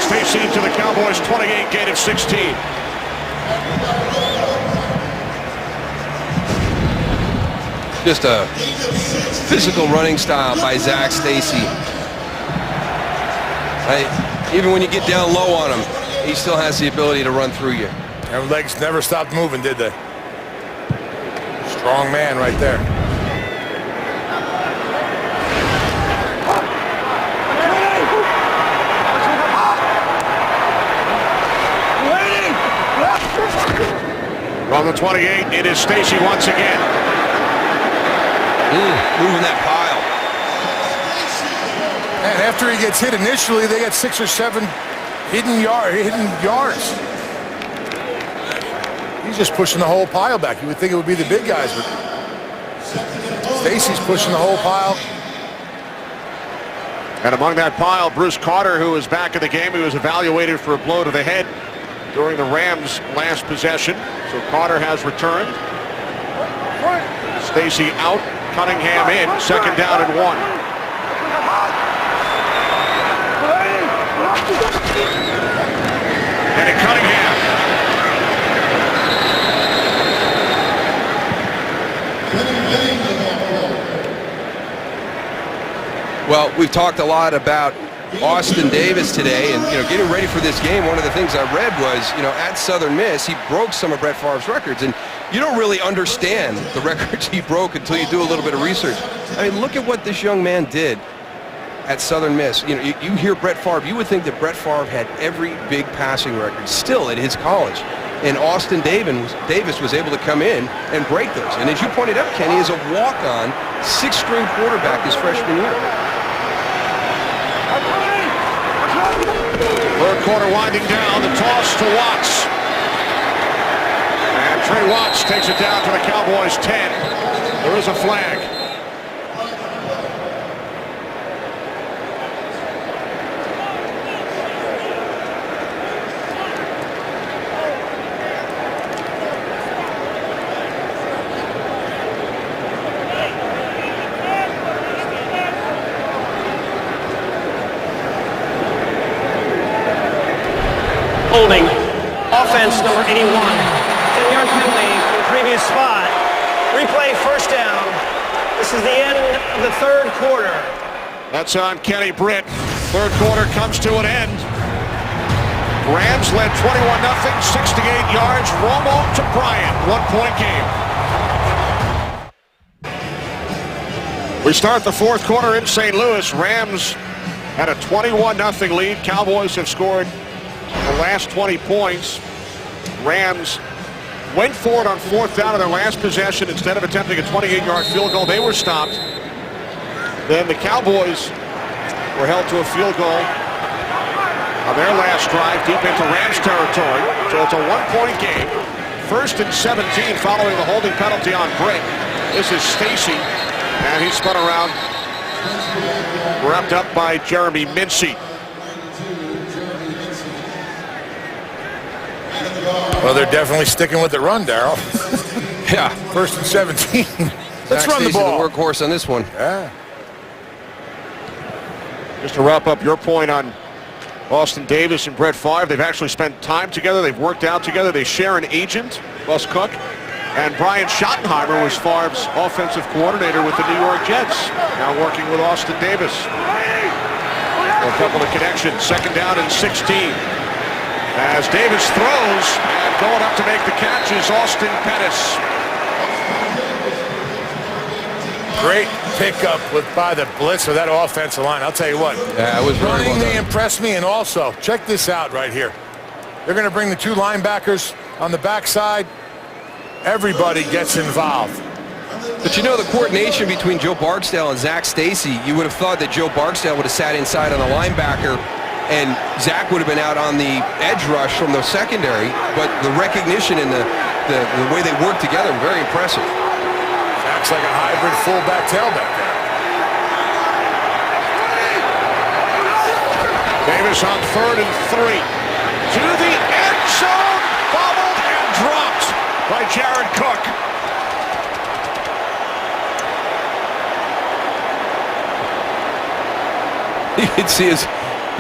Stacy to the Cowboys 28, gain of 16. Just a physical running style by Zach Stacy. Even when you get down low on him, he still has the ability to run through you. Their legs never stopped moving, did they? Strong man right there. From the 28, it is Stacy once again. Moving that pile. And after he gets hit initially, they got 6 or 7 hidden yards. He's just pushing the whole pile back. You would think it would be the big guys, but Stacy's pushing the whole pile. And among that pile, Bruce Carter, who is back in the game. He was evaluated for a blow to the head during the Rams' last possession. So Carter has returned. Stacy out, Cunningham in, 2nd down and 1. And at Cunningham. Well, we've talked a lot about Austin Davis today, and getting ready for this game, one of the things I read was, at Southern Miss, he broke some of Brett Favre's records, and you don't really understand the records he broke until you do a little bit of research. I mean, look at what this young man did at Southern Miss. You hear Brett Favre, you would think that Brett Favre had every big passing record still at his college, and Austin Davis was able to come in and break those. And as you pointed out, Kenny, is a walk-on 6th-string quarterback his freshman year. 3rd quarter winding down, the toss to Watts. And Trey Watts takes it down to the Cowboys 10. There is a flag. Holding. Offense number 81. 10-yard penalty from the previous spot. Replay, 1st down. This is the end of the 3rd quarter. That's on Kenny Britt. 3rd quarter comes to an end. Rams led 21-0, 68 yards. Romo to Bryant. 1-point game. We start the 4th quarter in St. Louis. Rams had a 21-0 lead. Cowboys have scored the last 20 points. Rams went for it on 4th down in their last possession. Instead of attempting a 28-yard field goal, they were stopped. Then the Cowboys were held to a field goal on their last drive deep into Rams territory. So it's a 1-point game. 1st and 17 following the holding penalty on Britt. This is Stacy, and he's spun around, wrapped up by Jeremy Mincy. Well, they're definitely sticking with the run, Darryl. Yeah. 1st and 17. Let's run the ball. The workhorse on this one. Yeah. Just to wrap up your point on Austin Davis and Brett Favre, they've actually spent time together. They've worked out together. They share an agent, Bus Cook. And Brian Schottenheimer was Favre's offensive coordinator with the New York Jets, now working with Austin Davis. A couple of connections. 2nd down and 16. As Davis throws, and going up to make the catch is Austin Pettis. Great pickup by the blitz of that offensive line. I'll tell you what. Yeah, it was really running. well They done. impressed me, and also check this out right here. They're going to bring the 2 linebackers on the backside. Everybody gets involved. But you know, the coordination between Joe Barksdale and Zach Stacy, you would have thought that Joe Barksdale would have sat inside on the linebacker and Zach would have been out on the edge rush from the secondary, but the recognition and the way they work together, very impressive. Zach's like a hybrid fullback tailback there. Davis on 3rd and 3. To the end zone. Bobbled and dropped by Jared Cook. You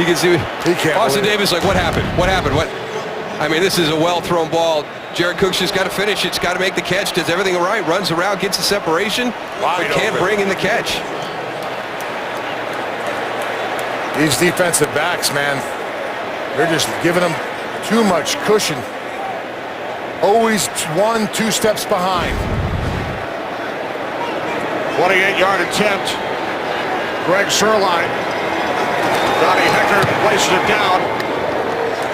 can see Austin Davis like, what happened? What happened? What? I mean, this is a well-thrown ball. Jared Cook's just got to finish it. He's got to make the catch. Does everything right. Runs around, gets the separation, but can't bring in the catch. These defensive backs, man, they're just giving them too much cushion. Always 1-2 steps behind. 28-yard attempt. Greg Sirline. Donnie Hecker places it down.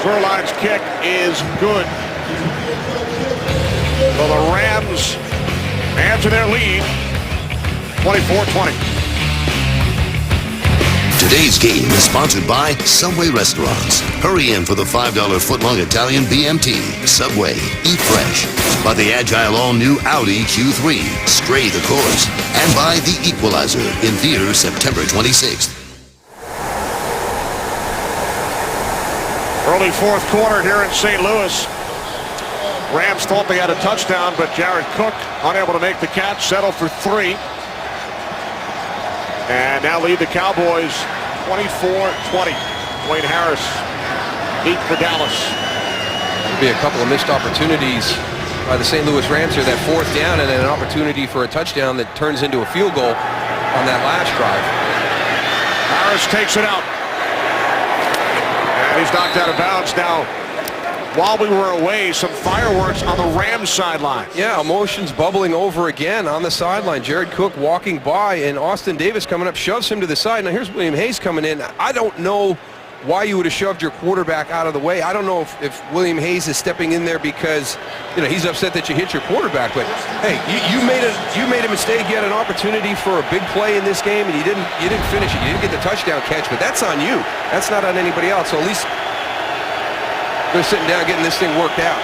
Sirline's kick is good. So the Rams add to their lead, 24-20. Today's game is sponsored by Subway Restaurants. Hurry in for the $5 footlong Italian BMT. Subway, eat fresh. By the agile all-new Audi Q3, Stray the Course. And by The Equalizer in theaters September 26th. Early fourth quarter here in St. Louis. Rams thought they had a touchdown, but Jared Cook unable to make the catch, settle for 3. And now lead the Cowboys 24-20. Wayne Harris deep for Dallas. There'll be a couple of missed opportunities by the St. Louis Rams here. That 4th down and then an opportunity for a touchdown that turns into a field goal on that last drive. Harris takes it out. And he's knocked out of bounds now. While we were away, some fireworks on the Rams sideline. Yeah, emotions bubbling over again on the sideline. Jared Cook walking by, and Austin Davis coming up, shoves him to the side. Now here's William Hayes coming in. I don't know why you would have shoved your quarterback out of the way. I don't know if William Hayes is stepping in there because, you know, he's upset that you hit your quarterback. But hey, you made a mistake. You had an opportunity for a big play in this game, and you didn't finish it. You didn't get the touchdown catch, but that's on you. That's not on anybody else. So at least they're sitting down getting this thing worked out.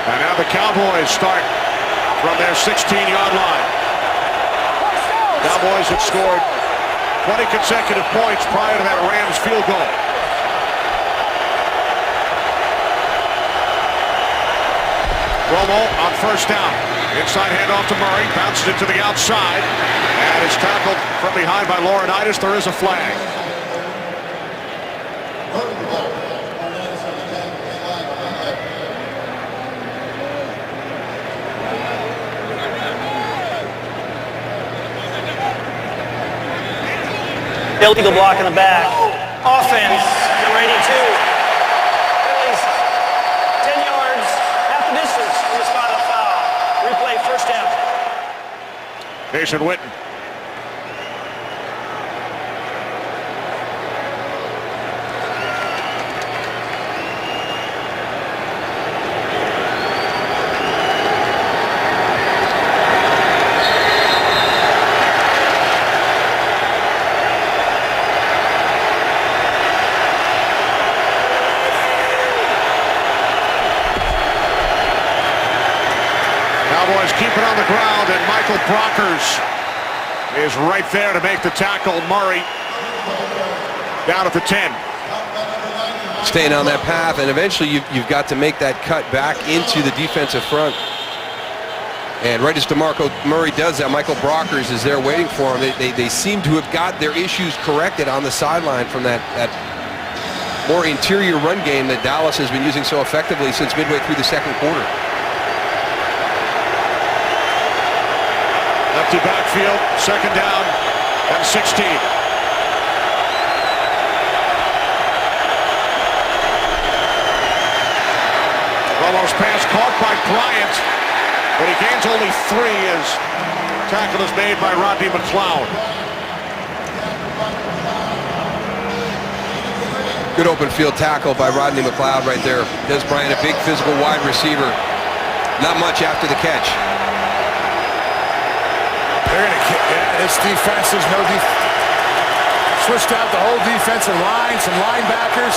And now the Cowboys start from their 16-yard line. Cowboys had scored 20 consecutive points prior to that Rams field goal. Romo on 1st down. Inside handoff to Murray. Bounces it to the outside. And is tackled from behind by Laurinaitis. There is a flag. Illegal block in the back. Offense, number 82. At least 10 yards, half the distance from the spot of the foul. Replay, 1st down. Jason Witten. Keep it on the ground, and Michael Brockers is right there to make the tackle. Murray down at the 10. Staying on that path, and eventually you've got to make that cut back into the defensive front. And right as DeMarco Murray does that, Michael Brockers is there waiting for him. They seem to have got their issues corrected on the sideline from that more interior run game that Dallas has been using so effectively since midway through the 2nd quarter. Empty backfield, 2nd down and 16. Romo's pass caught by Bryant, but he gains only 3 as tackle is made by Rodney McLeod. Good open field tackle by Rodney McLeod right there. Des Bryant, a big physical wide receiver. Not much after the catch. They're going to kick. Yeah, this defense is no defense. Switched out the whole defensive line, some linebackers.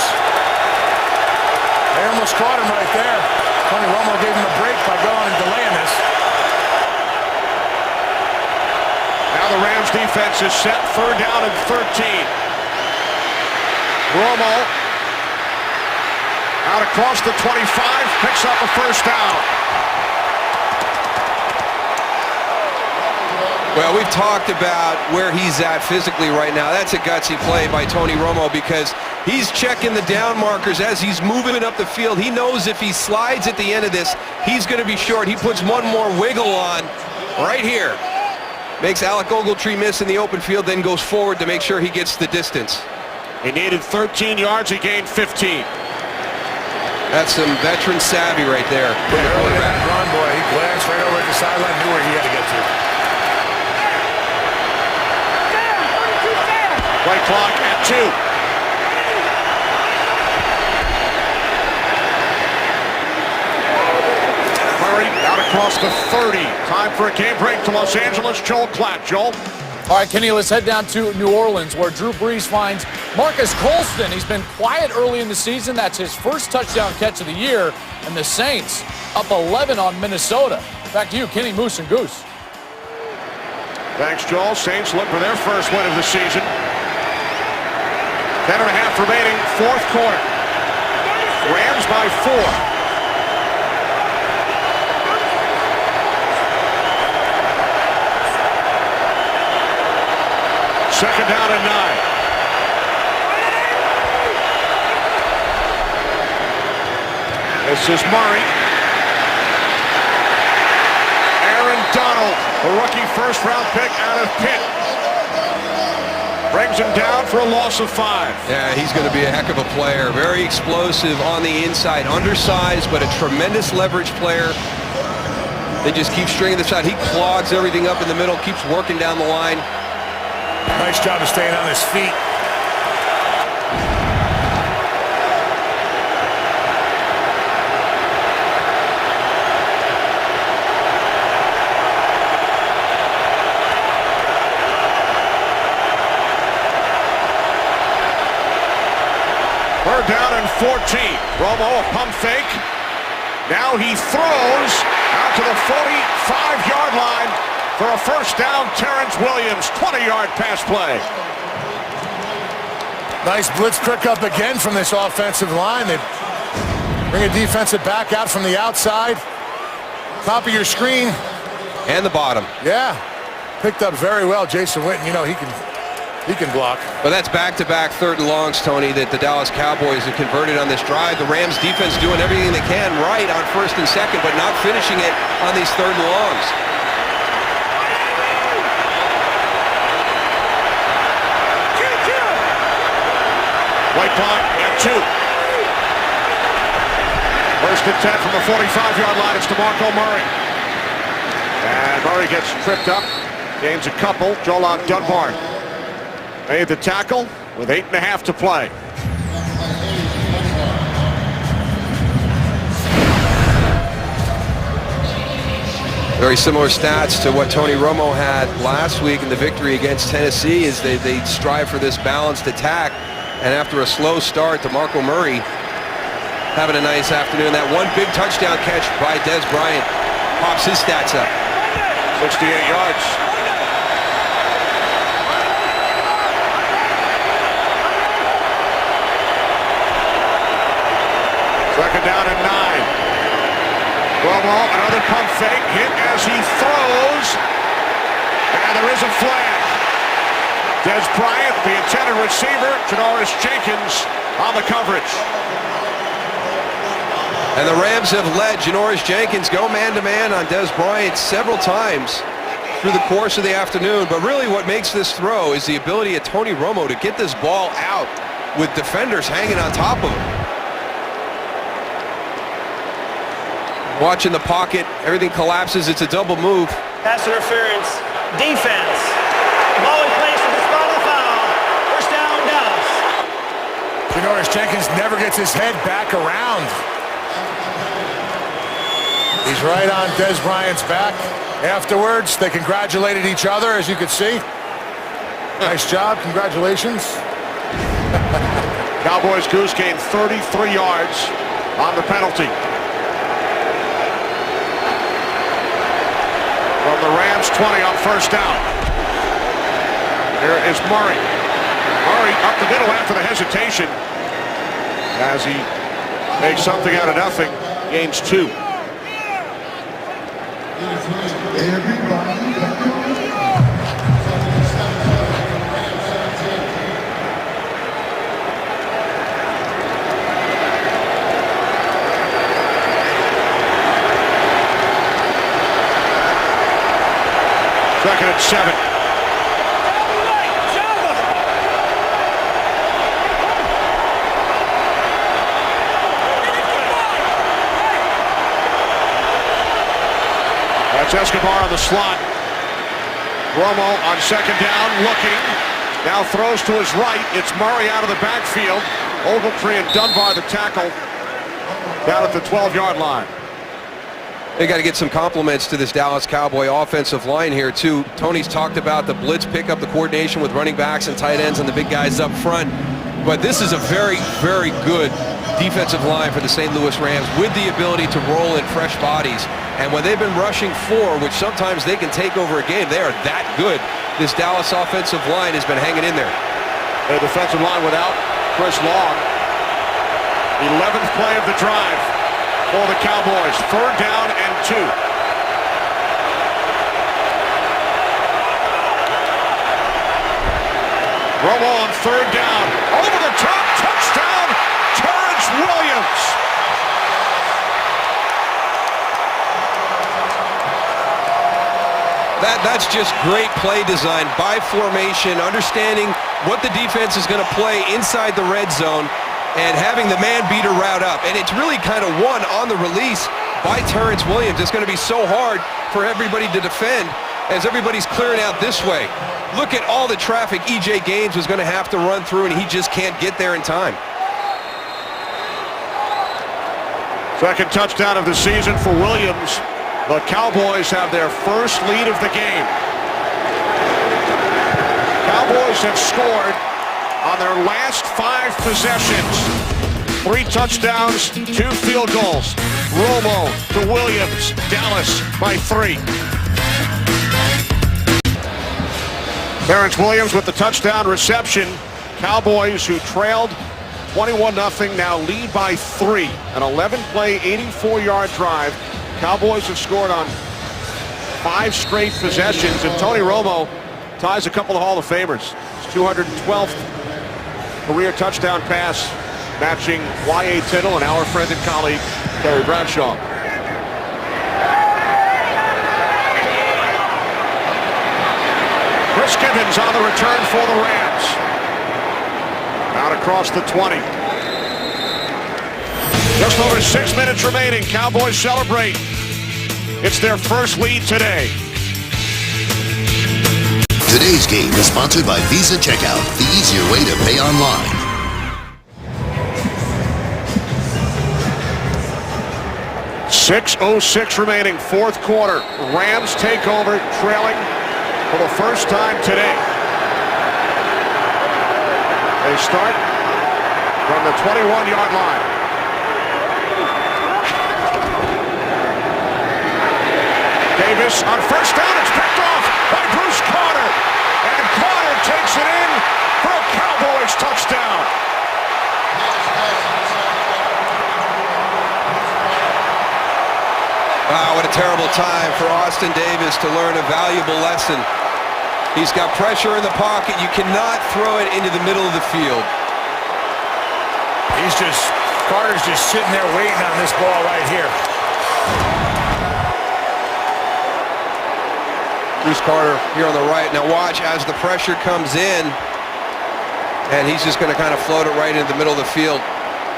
They almost caught him right there. Tony Romo gave him a break by going and delaying this. Now the Rams defense is set, 3rd down and 13. Romo out across the 25, picks up a 1st down. Well, we've talked about where he's at physically right now. That's a gutsy play by Tony Romo because he's checking the down markers as he's moving up the field. He knows if he slides at the end of this, he's going to be short. He puts one more wiggle on right here. Makes Alec Ogletree miss in the open field, then goes forward to make sure he gets the distance. He needed 13 yards, he gained 15. That's some veteran savvy right there. Early that run, boy, he glanced right over at the sideline, knew where he had to get to. Play clock at 2. Murray out across the 30. Time for a game break to Los Angeles. Joel Klatt. Joel. All right, Kenny, let's head down to New Orleans where Drew Brees finds Marcus Colston. He's been quiet early in the season. That's his first touchdown catch of the year. And the Saints up 11 on Minnesota. Back to you, Kenny, Moose, and Goose. Thanks, Joel. Saints look for their first win of the season. 10 and a half remaining, 4th quarter. Rams by 4. Second down and 9. This is Murray. Aaron Donald, a rookie 1st-round pick out of Pitt. Brings him down for a loss of 5. Yeah, he's going to be a heck of a player. Very explosive on the inside. Undersized, but a tremendous leverage player. They just keep stringing this out. He clogs everything up in the middle, keeps working down the line. Nice job of staying on his feet. Third down and 14. Romo, a pump fake. Now he throws out to the 45-yard line for a 1st down. Terrence Williams, 20-yard pass play. Nice blitz pickup again from this offensive line. They bring a defensive back out from the outside. Top of your screen. And the bottom. Yeah. Picked up very well. Jason Witten, you know, he can block. But that's back-to-back 3rd and longs, Tony, that the Dallas Cowboys have converted on this drive. The Rams defense doing everything they can right on 1st and 2nd, but not finishing it on these 3rd and longs. White clock at 2. 1st and 10 from the 45-yard line. It's DeMarco Murray. And Murray gets tripped up. Gains a couple. Joel Dunbar made the tackle with 8.5 to play. Very similar stats to what Tony Romo had last week in the victory against Tennessee as they strive for this balanced attack. And after a slow start, DeMarco Murray having a nice afternoon. That one big touchdown catch by Dez Bryant pops his stats up. 68 yards. Second down and 9. Romo, another pump fake, hit as he throws. And there is a flag. Dez Bryant, the intended receiver, Janoris Jenkins on the coverage. And the Rams have let Janoris Jenkins go man-to-man on Dez Bryant several times through the course of the afternoon. But really what makes this throw is the ability of Tony Romo to get this ball out with defenders hanging on top of him. Watching the pocket, everything collapses. It's a double move. Pass interference, defense. Ball in place with the spot of the foul. 1st down, Dallas. Janoris Jenkins never gets his head back around. He's right on Des Bryant's back. Afterwards, they congratulated each other, as you could see. Nice job. Congratulations. Cowboys Goose gained 33 yards on the penalty. From the Rams 20 on first down. Here is Murray. Murray up the middle after the hesitation. As he makes something out of nothing, gains 2. Second and 7. That's Escobar on the slot. Romo on second down, looking. Now throws to his right. It's Murray out of the backfield. Ogletree and Dunbar the tackle down at the 12-yard line. They got to get some compliments to this Dallas Cowboy offensive line here, too. Tony's talked about the blitz pickup, the coordination with running backs and tight ends and the big guys up front. But this is a very, very good defensive line for the St. Louis Rams with the ability to roll in fresh bodies. And when they've been rushing 4, which sometimes they can take over a game, they are that good. This Dallas offensive line has been hanging in there. The defensive line without Chris Long. 11th play of the drive for the Cowboys. 3rd down and 2. Romo on 3rd down. Over the top. Touchdown. Terrence Williams. That's just great play design by formation, understanding what the defense is going to play inside the red zone and having the man beater route up. And it's really kind of won on the release by Terrence Williams. It's going to be so hard for everybody to defend as everybody's clearing out this way. Look at all the traffic E.J. Gaines was going to have to run through, and he just can't get there in time. Second touchdown of the season for Williams. The Cowboys have their first lead of the game. Cowboys have scored on their last 5 possessions. 3 touchdowns, 2 field goals. Romo to Williams. Dallas by 3. Terrence Williams with the touchdown reception. Cowboys, who trailed 21-0, now lead by 3. An 11-play, 84-yard drive. Cowboys have scored on 5 straight possessions, and Tony Romo ties a couple of Hall of Famers. His 212th career touchdown pass, matching Y.A. Tittle and our friend and colleague, Terry Bradshaw. Chris Gibbons on the return for the Rams. Out across the 20. Just over 6 minutes remaining. Cowboys celebrate. It's their first lead today. Today's game is sponsored by Visa Checkout, the easier way to pay online. .06 remaining, 4th quarter. Rams take over, trailing for the first time today. They start from the 21-yard line. Davis on first down. It's picked off by Bruce Carter. And Carter takes it in for a Cowboys touchdown. Wow, what a terrible time for Austin Davis to learn a valuable lesson. He's got pressure in the pocket. You cannot throw it into the middle of the field. Carter's just sitting there waiting on this ball right here. Bruce Carter here on the right. Now watch as the pressure comes in, and he's just going to kind of float it right into the middle of the field.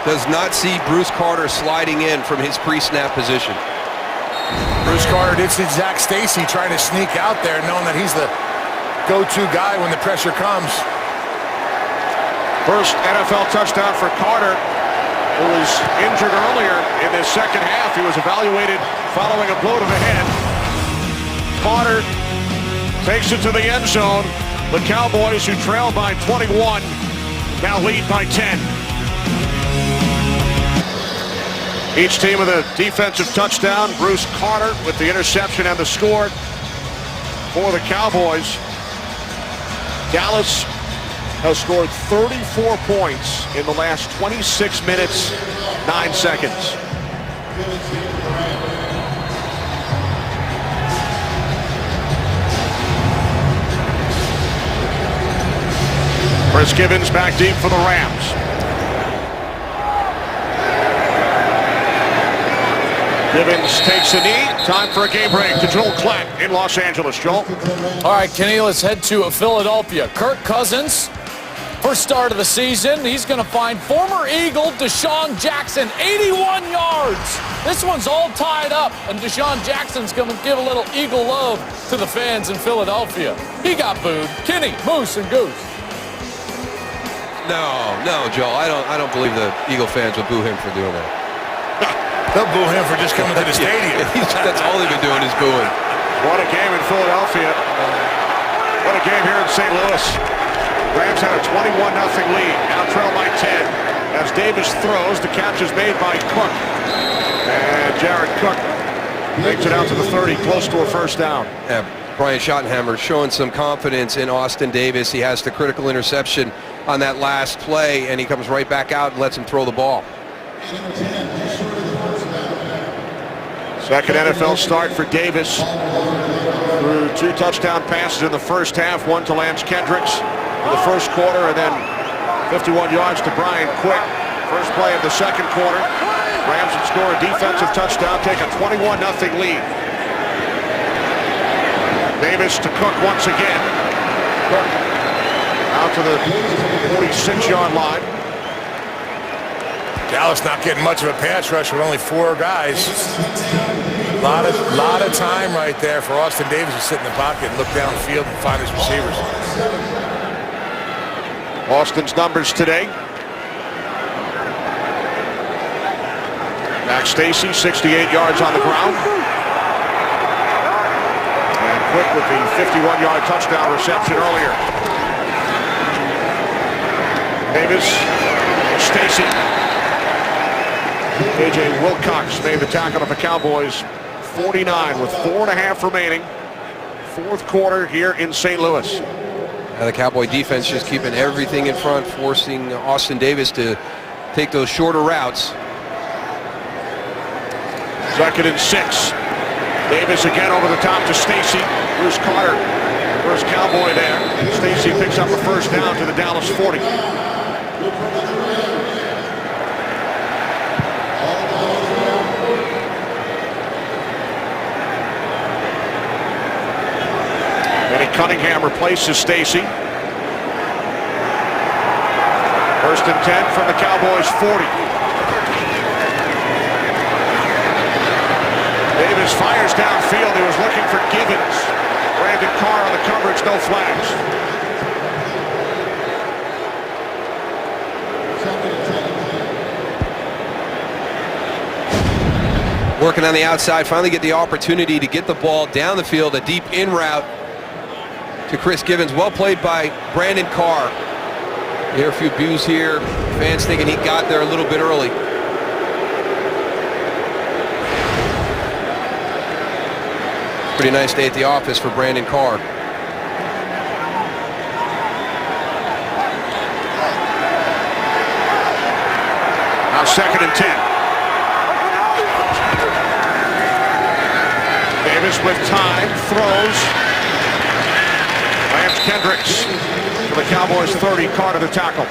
Does not see Bruce Carter sliding in from his pre-snap position. Bruce Carter did see Zach Stacy trying to sneak out there, knowing that he's the go-to guy when the pressure comes. First NFL touchdown for Carter who was injured earlier in this second half. He was evaluated following a blow to the head. Carter takes it to the end zone. The Cowboys, who trail by 21, now lead by 10. Each team with a defensive touchdown. Bruce Carter with the interception and the score for the Cowboys. Dallas has scored 34 points in the last 26 minutes, 9 seconds. Chris Givens back deep for the Rams. Givens takes a knee. Time for a game break to Joel Klatt in Los Angeles. Joel? All right, Kenny, let's head to Philadelphia. Kirk Cousins, first start of the season. He's going to find former Eagle Deshaun Jackson, 81 yards. This one's all tied up, and Deshaun Jackson's going to give a little Eagle love to the fans in Philadelphia. He got booed. Kenny, Moose, and Goose. No, Joel. I don't believe the Eagle fans would boo him for doing that. They'll boo him for just coming to the stadium. That's all they've been doing is booing. What a game in Philadelphia. What a game here in St. Louis. Rams had a 21-0 lead. Now trail by 10. As Davis throws, the catch is made by Cook. And Jared Cook makes it out to the 30, close to a first down. Yeah, Brian Schottenheimer showing some confidence in Austin Davis. He has the critical interception on that last play, and he comes right back out and lets him throw the ball. Second NFL start for Davis. Threw 2 touchdown passes in the first half, one to Lance Kendricks in the first quarter, and then 51 yards to Brian Quick. First play of the second quarter. Rams would score a defensive touchdown, take a 21-0 lead. Davis to Cook once again. Cook out to the 46-yard line. Dallas not getting much of a pass rush with only 4 guys. A lot of time right there for Austin Davis to sit in the pocket and look downfield and find his receivers. Austin's numbers today. Max Stacy, 68 yards on the ground. And Quick with the 51-yard touchdown reception earlier. Davis, Stacy. A.J. Wilcox made the tackle of the Cowboys. 49 with 4.5 remaining. Fourth quarter here in St. Louis. The Cowboy defense just keeping everything in front, forcing Austin Davis to take those shorter routes. 2nd and 6. Davis again over the top to Stacy. Bruce Carter, first Cowboy there. Stacy picks up a first down to the Dallas 40. Cunningham replaces Stacy. 1st and 10 from the Cowboys 40. Davis fires downfield. He was looking for Givens. Brandon Carr on the coverage, no flags. Working on the outside, finally get the opportunity to get the ball down the field, a deep in route to Chris Givens. Well played by Brandon Carr. You hear a few boos here. Fans thinking he got there a little bit early. Pretty nice day at the office for Brandon Carr. Now 2nd and 10. Davis with time, throws. Lance Kendricks to the Cowboys 30, Carter the tackle.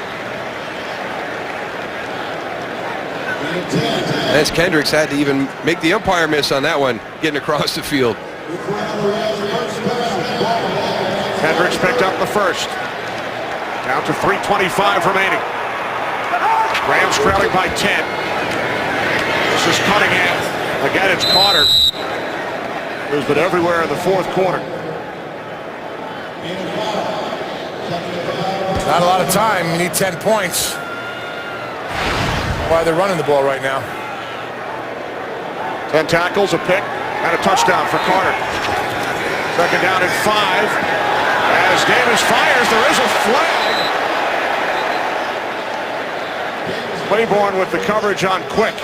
Lance Kendricks had to even make the umpire miss on that one, getting across the field. Kendricks picked up the first. Down to 3:25 remaining. Rams trailing by 10. This is Cunningham. Again, it's Carter, who's been everywhere in the fourth quarter. Not a lot of time. You need 10 points. why they're running the ball right now. 10 tackles, a pick, and a touchdown for Carter. Second down and 5. As Davis fires, there is a flag. Claiborne with the coverage on Quick.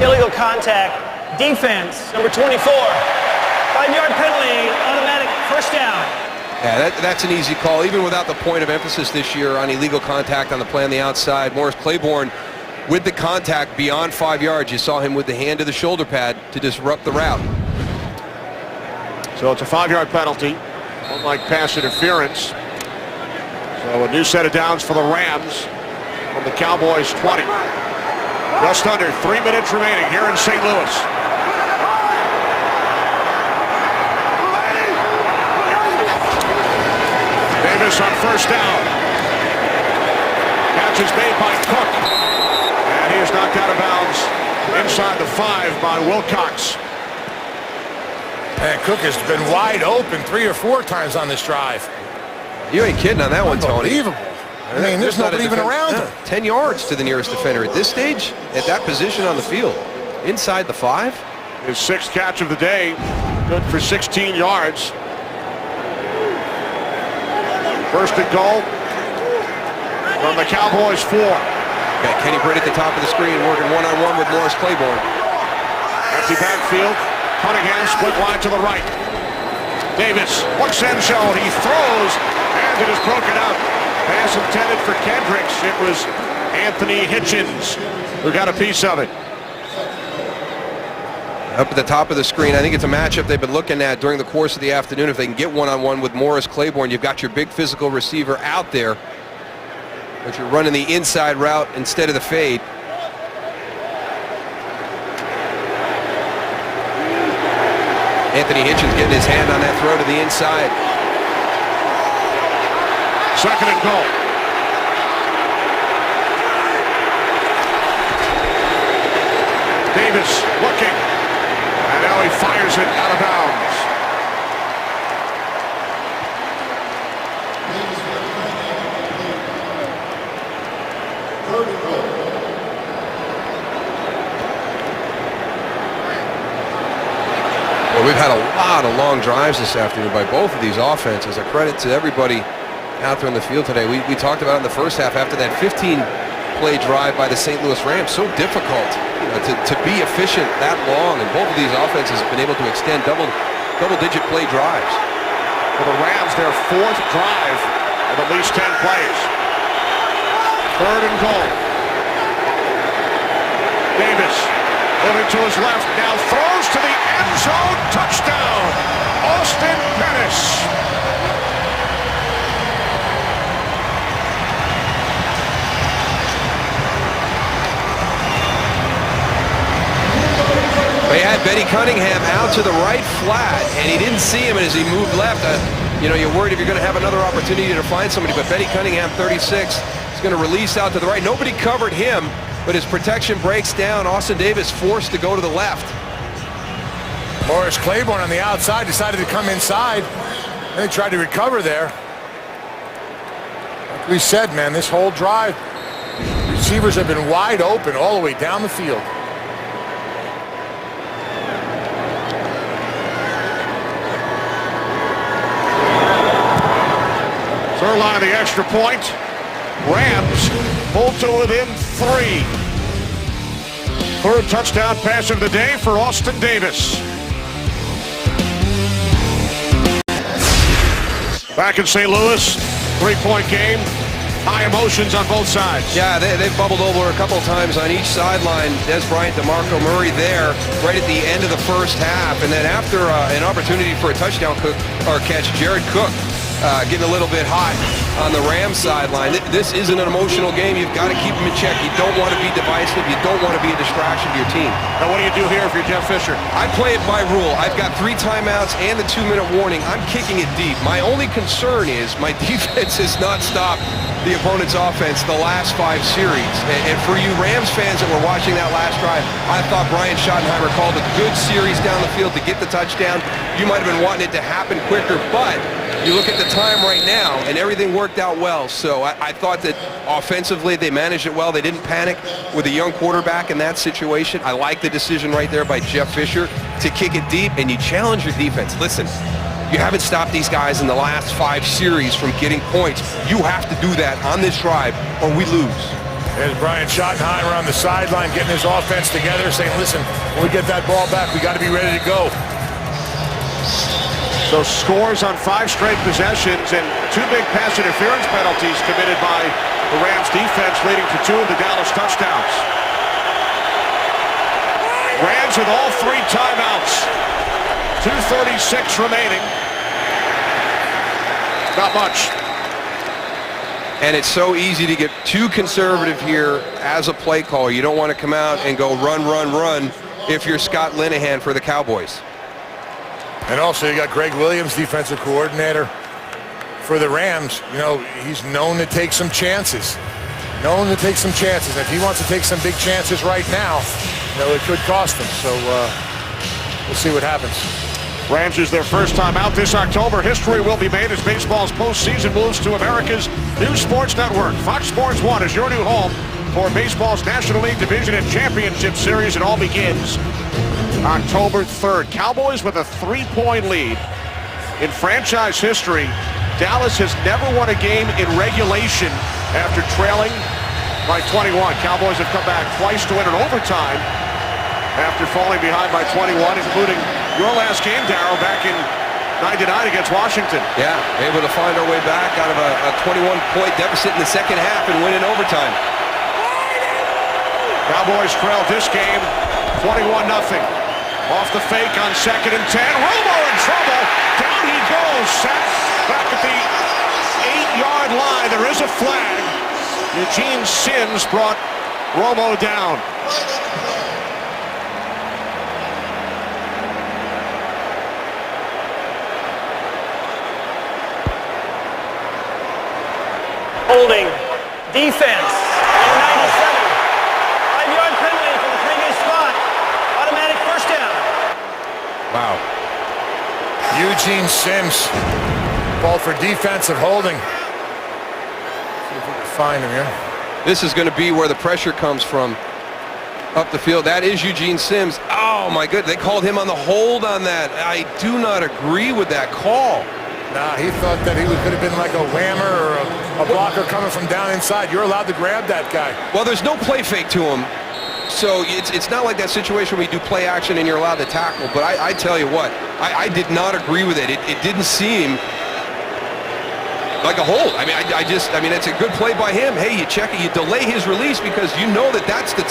Illegal contact. Defense, number 24. 5-yard penalty, automatic first down. Yeah, that's an easy call, even without the point of emphasis this year on illegal contact on the play on the outside. Morris Claiborne with the contact beyond 5 yards. You saw him with the hand to the shoulder pad to disrupt the route. So it's a 5-yard penalty, unlike pass interference. So a new set of downs for the Rams from the Cowboys 20. Just under 3 minutes remaining here in St. Louis. Davis on first down. Catch is made by Cook. And he is knocked out of bounds inside the 5 by Wilcox. And Cook has been wide open 3 or 4 times on this drive. You ain't kidding on that one, Tony. Unbelievable. I mean, there's nobody even around him. 10 yards to the nearest defender at this stage, at that position on the field. Inside the 5. His 6th catch of the day, good for 16 yards. First and goal from the Cowboys 4. Got Kenny Britt at the top of the screen, working one-on-one with Morris Claiborne. Empty backfield. Cunningham split wide to the right. Davis looks end zone. He throws, and it is broken up. Pass intended for Kendricks. It was Anthony Hitchens who got a piece of it. Up at the top of the screen, I think it's a matchup they've been looking at during the course of the afternoon. If they can get one-on-one with Morris Claiborne, you've got your big physical receiver out there, but you're running the inside route instead of the fade. Anthony Hitchens getting his hand on that throw to the inside. Second and goal. Davis looking. And now he fires it out of bounds. Well, we've had a lot of long drives this afternoon by both of these offenses. A credit to everybody out there in the field today. We talked about in the first half after that 15-play drive by the St. Louis Rams. So difficult, to be efficient that long, and both of these offenses have been able to extend double-digit play drives. For the Rams, their 4th drive of at least 10 plays. Third and goal. Davis moving to his left, now throws to the end zone. Touchdown, Austin Pettis. They had Benny Cunningham out to the right flat, and he didn't see him as he moved left. You're worried if you're going to have another opportunity to find somebody, but Benny Cunningham, 36, is going to release out to the right. Nobody covered him, but his protection breaks down. Austin Davis forced to go to the left. Morris Claiborne on the outside decided to come inside, and they tried to recover there. Like we said, man, this whole drive, receivers have been wide open all the way down the field. Third line of the extra point. Rams pulled to within 3. Third touchdown pass of the day for Austin Davis. Back in St. Louis, 3-point game. High emotions on both sides. Yeah, they've bubbled over a couple times on each sideline. Des Bryant, DeMarco Murray there right at the end of the first half. And then after an opportunity for a touchdown catch, Jared Cook getting a little bit hot on the Rams sideline. This isn't an emotional game. You've got to keep them in check. You don't want to be divisive. You don't want to be a distraction to your team. Now, what do you do here if you're Jeff Fisher? I play it by rule. I've got 3 timeouts and the 2-minute warning. I'm kicking it deep. My only concern is my defense has not stopped the opponent's offense the last 5 series. And for you Rams fans that were watching that last drive, I thought Brian Schottenheimer called a good series down the field to get the touchdown. You might have been wanting it to happen quicker, but you look at the time right now, and everything worked out well. So I thought that offensively they managed it well. They didn't panic with a young quarterback in that situation. I like the decision right there by Jeff Fisher to kick it deep, and you challenge your defense. Listen, you haven't stopped these guys in the last 5 series from getting points. You have to do that on this drive, or we lose. There's Brian Schottenheimer on the sideline getting his offense together, saying, listen, when we get that ball back, we got to be ready to go. So scores on 5 straight possessions and 2 big pass interference penalties committed by the Rams defense, leading to 2 of the Dallas touchdowns. Rams with all 3 timeouts. 2:36 remaining. Not much. And it's so easy to get too conservative here as a play caller. You don't want to come out and go run, run, run if you're Scott Linehan for the Cowboys. And also you got Greg Williams, defensive coordinator for the Rams. You know, he's known to take some chances. And if he wants to take some big chances right now, you know, it could cost him. So we'll see what happens. Rams use their first time out this October. History will be made as baseball's postseason moves to America's new sports network. Fox Sports 1 is your new home for baseball's National League Division and Championship Series. It all begins October 3rd. Cowboys with a 3-point lead. In franchise history, Dallas has never won a game in regulation after trailing by 21. Cowboys have come back twice to win in overtime after falling behind by 21, including your last game, Darryl, back in '99 against Washington. Yeah, able to find our way back out of a 21-point deficit in the second half and win in overtime. Cowboys trailed this game 21-0. Off the fake on 2nd and 10. Romo in trouble. Down he goes. Sacked back at the 8-yard line. There is a flag. Eugene Sims brought Romo down. Holding. Defense. Number 97. 5-yard penalty from the previous spot. Automatic first down. Wow. Eugene Sims called for defensive holding. See if we can find him here. This is going to be where the pressure comes from up the field. That is Eugene Sims. Oh, my goodness. They called him on the hold on that. I do not agree with that call. Nah, he thought that he could have been like a whammer or a blocker coming from down inside. You're allowed to grab that guy. Well, there's no play fake to him. So it's not like that situation where you do play action and you're allowed to tackle. But I tell you what, I did not agree with it. It didn't seem like a hold. I mean, it's a good play by him. Hey, you check it, you delay his release because you know that's the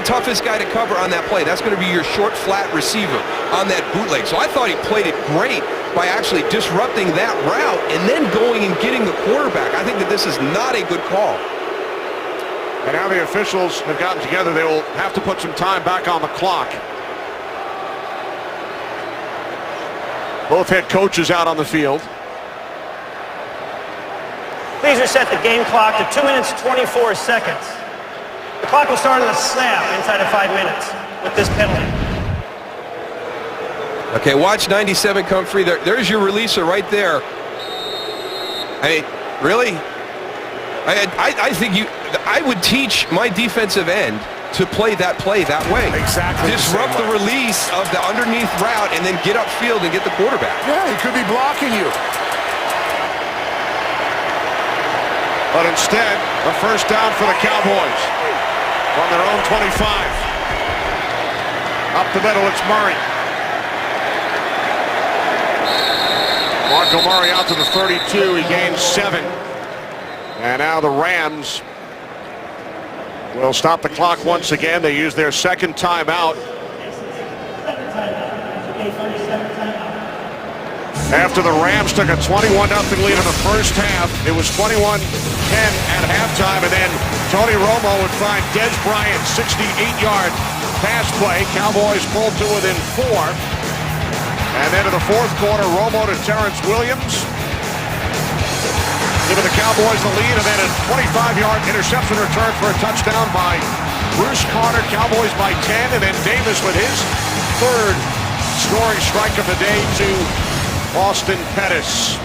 toughest guy to cover on that play. That's going to be your short, flat receiver on that bootleg. So I thought he played it great by actually disrupting that route and then going and getting the quarterback. I think that this is not a good call. And now the officials have gotten together. They will have to put some time back on the clock. Both head coaches out on the field. Please reset the game clock to 2 minutes 24 seconds. The clock will start on the snap inside of 5 minutes with this penalty. Okay, watch 97 come free. There's your releaser right there. I mean, really? I think I would teach my defensive end to play that way. Exactly. Disrupt the release of the underneath route and then get upfield and get the quarterback. Yeah, he could be blocking you. But instead, a first down for the Cowboys on their own 25. Up the middle, it's Murray. Marco Murray out to the 32. He gains 7. And now the Rams will stop the clock once again. They use their second timeout. After the Rams took a 21-0 lead in the first half, it was 21-10 at halftime, and then Tony Romo would find Dez Bryant's 68-yard pass play. Cowboys pulled to within 4. And then in the fourth quarter, Romo to Terrence Williams, giving the Cowboys the lead, and then a 25-yard interception return for a touchdown by Bruce Carter. Cowboys by 10, and then Davis with his third scoring strike of the day to Austin Pettis.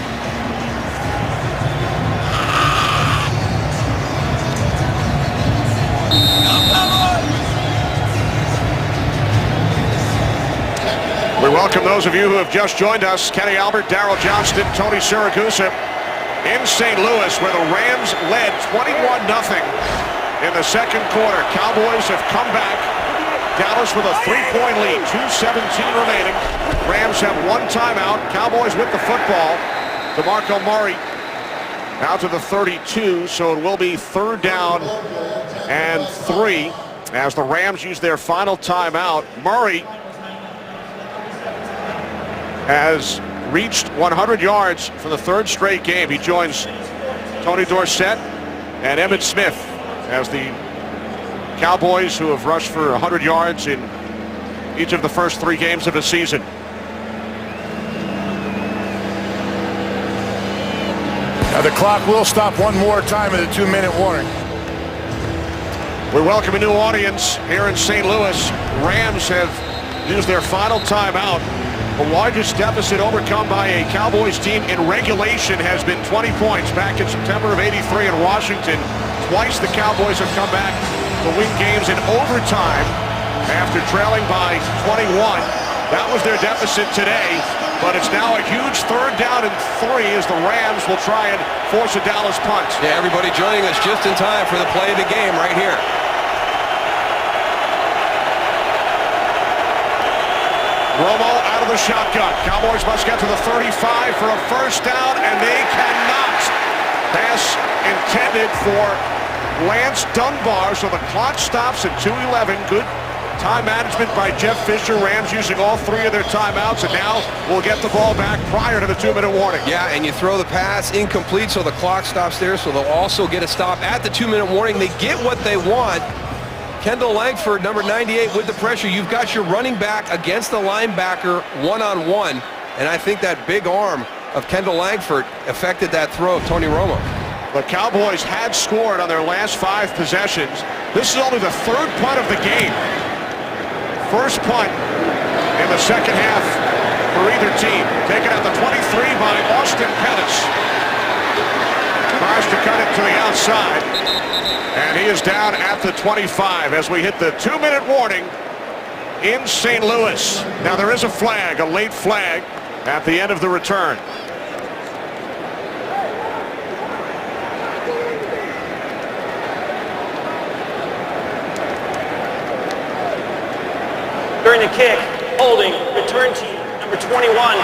We welcome those of you who have just joined us. Kenny Albert, Darryl Johnston, Tony Siragusa in St. Louis, where the Rams led 21-0 in the second quarter. Cowboys have come back. Dallas with a 3-point lead, 2:17 remaining. Rams have one timeout. Cowboys with the football. DeMarco Murray out to the 32, so it will be 3rd down and 3 as the Rams use their final timeout. Murray has reached 100 yards for the 3rd straight game. He joins Tony Dorsett and Emmitt Smith as the Cowboys who have rushed for 100 yards in each of the first 3 games of the season. Now the clock will stop one more time at a 2-minute warning. We welcome a new audience here in St. Louis. Rams have used their final timeout. The largest deficit overcome by a Cowboys team in regulation has been 20 points back in September of '83 in Washington. Twice the Cowboys have come back to win games in overtime after trailing by 21. That was their deficit today, but it's now a huge 3rd down and 3 as the Rams will try and force a Dallas punt. Yeah, everybody joining us just in time for the play of the game right here. Romo out of the shotgun. Cowboys must get to the 35 for a 1st down, and they cannot. Pass intended for Lance Dunbar, so the clock stops at 2:11. Good time management by Jeff Fisher. Rams using all 3 of their timeouts, and now we'll get the ball back prior to the 2-minute warning. Yeah, and you throw the pass incomplete, so the clock stops there, so they'll also get a stop at the 2-minute warning. They get what they want. Kendall Langford, number 98, with the pressure. You've got your running back against the linebacker one-on-one, and I think that big arm of Kendall Langford affected that throw of Tony Romo. The Cowboys had scored on their last 5 possessions. This is only the 3rd punt of the game. First punt in the second half for either team. Taken at the 23 by Austin Pettis. Tries to cut it to the outside. And he is down at the 25 as we hit the 2-minute warning in St. Louis. Now there is a flag, a late flag at the end of the return. During the kick, holding, return team, number 21.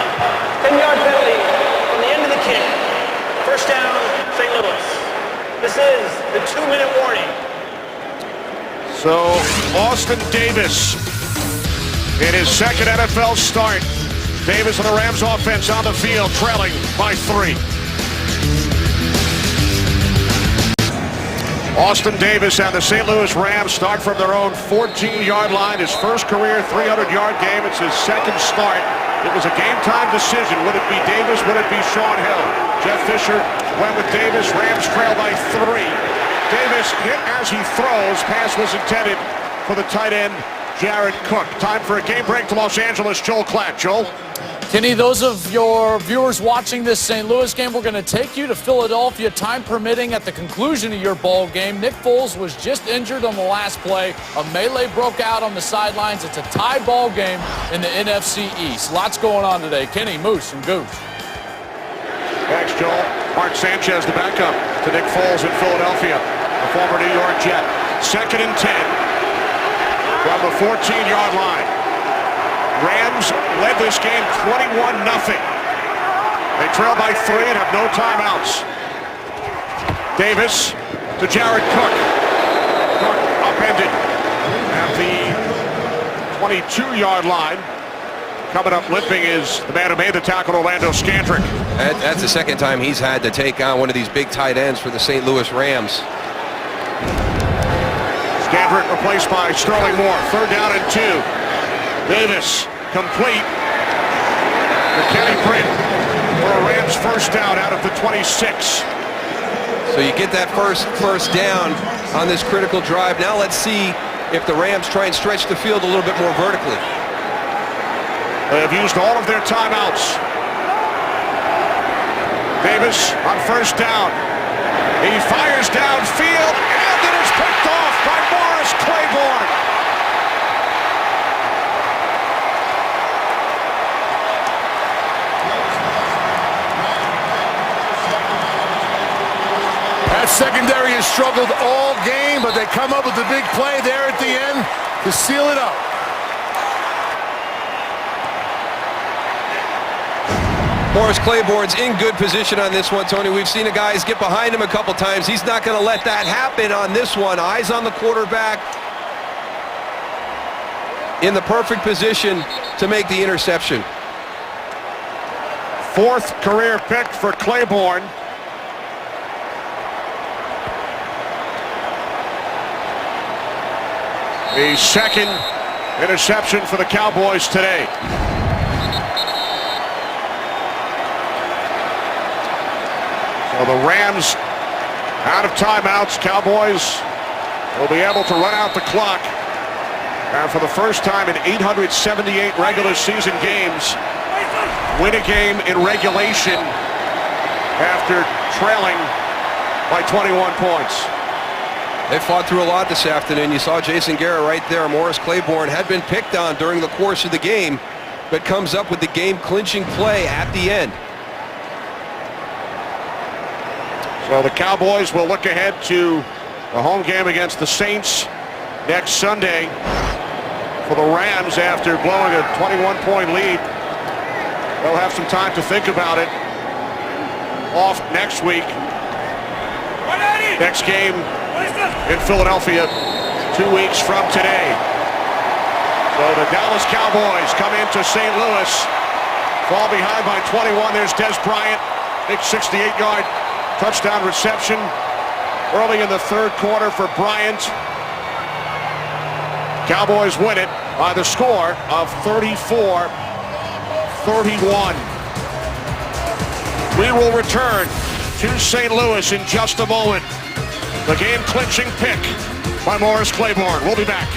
10-yard penalty from the end of the kick. 1st down, St. Louis. This is the 2-minute warning. So Austin Davis in his 2nd NFL start. Davis and the Rams offense on the field, trailing by 3. Austin Davis and the St. Louis Rams start from their own 14-yard line. His first career 300-yard game. It's his 2nd start. It was a game-time decision. Would it be Davis? Would it be Sean Hill? Jeff Fisher went with Davis. Rams trail by 3. Davis hit as he throws. Pass was intended for the tight end, Jared Cook. Time for a game break to Los Angeles. Joel Klatt. Joel? Kenny, those of your viewers watching this St. Louis game, we're going to take you to Philadelphia, time permitting, at the conclusion of your ball game. Nick Foles was just injured on the last play. A melee broke out on the sidelines. It's a tie ball game in the NFC East. Lots going on today. Kenny, Moose, and Goose. Thanks, Joel. Mark Sanchez, the backup to Nick Foles in Philadelphia, the former New York Jet. 2nd and 10 from the 14-yard line. Rams led this game 21-0. They trail by 3 and have no timeouts. Davis to Jared Cook. Cook upended at the 22-yard line. Coming up limping is the man who made the tackle, Orlando Scandrick. That's the 2nd time he's had to take on one of these big tight ends for the St. Louis Rams. Scandrick replaced by Sterling Moore. 3rd down and 2. Davis complete for Kenny Britt for a Rams 1st down out of the 26. So you get that first down on this critical drive. Now let's see if the Rams try and stretch the field a little bit more vertically. They have used all of their timeouts. Davis on first down. He fires downfield, and it is picked off by Morris Claiborne. That secondary has struggled all game, but they come up with the big play there at the end to seal it up. Morris Claiborne's in good position on this one, Tony. We've seen the guys get behind him a couple times. He's not going to let that happen on this one. Eyes on the quarterback. In the perfect position to make the interception. Fourth career pick for Claiborne. The second interception for the Cowboys today. So the Rams out of timeouts. Cowboys will be able to run out the clock. And for the first time in 878 regular season games, win a game in regulation after trailing by 21 points. They fought through a lot this afternoon. You saw Jason Garrett right there. Morris Claiborne had been picked on during the course of the game, but comes up with the game-clinching play at the end. So the Cowboys will look ahead to the home game against the Saints next Sunday. For the Rams, after blowing a 21-point lead, they'll have some time to think about it. Off next week. Next game in Philadelphia 2 weeks from today. So the Dallas Cowboys come into St. Louis, fall behind by 21. There's Des Bryant, big 68-yard touchdown reception early in the third quarter for Bryant. Cowboys win it by the score of 34-31. We will return to St. Louis in just a moment. The game-clinching pick by Morris Claiborne. We'll be back.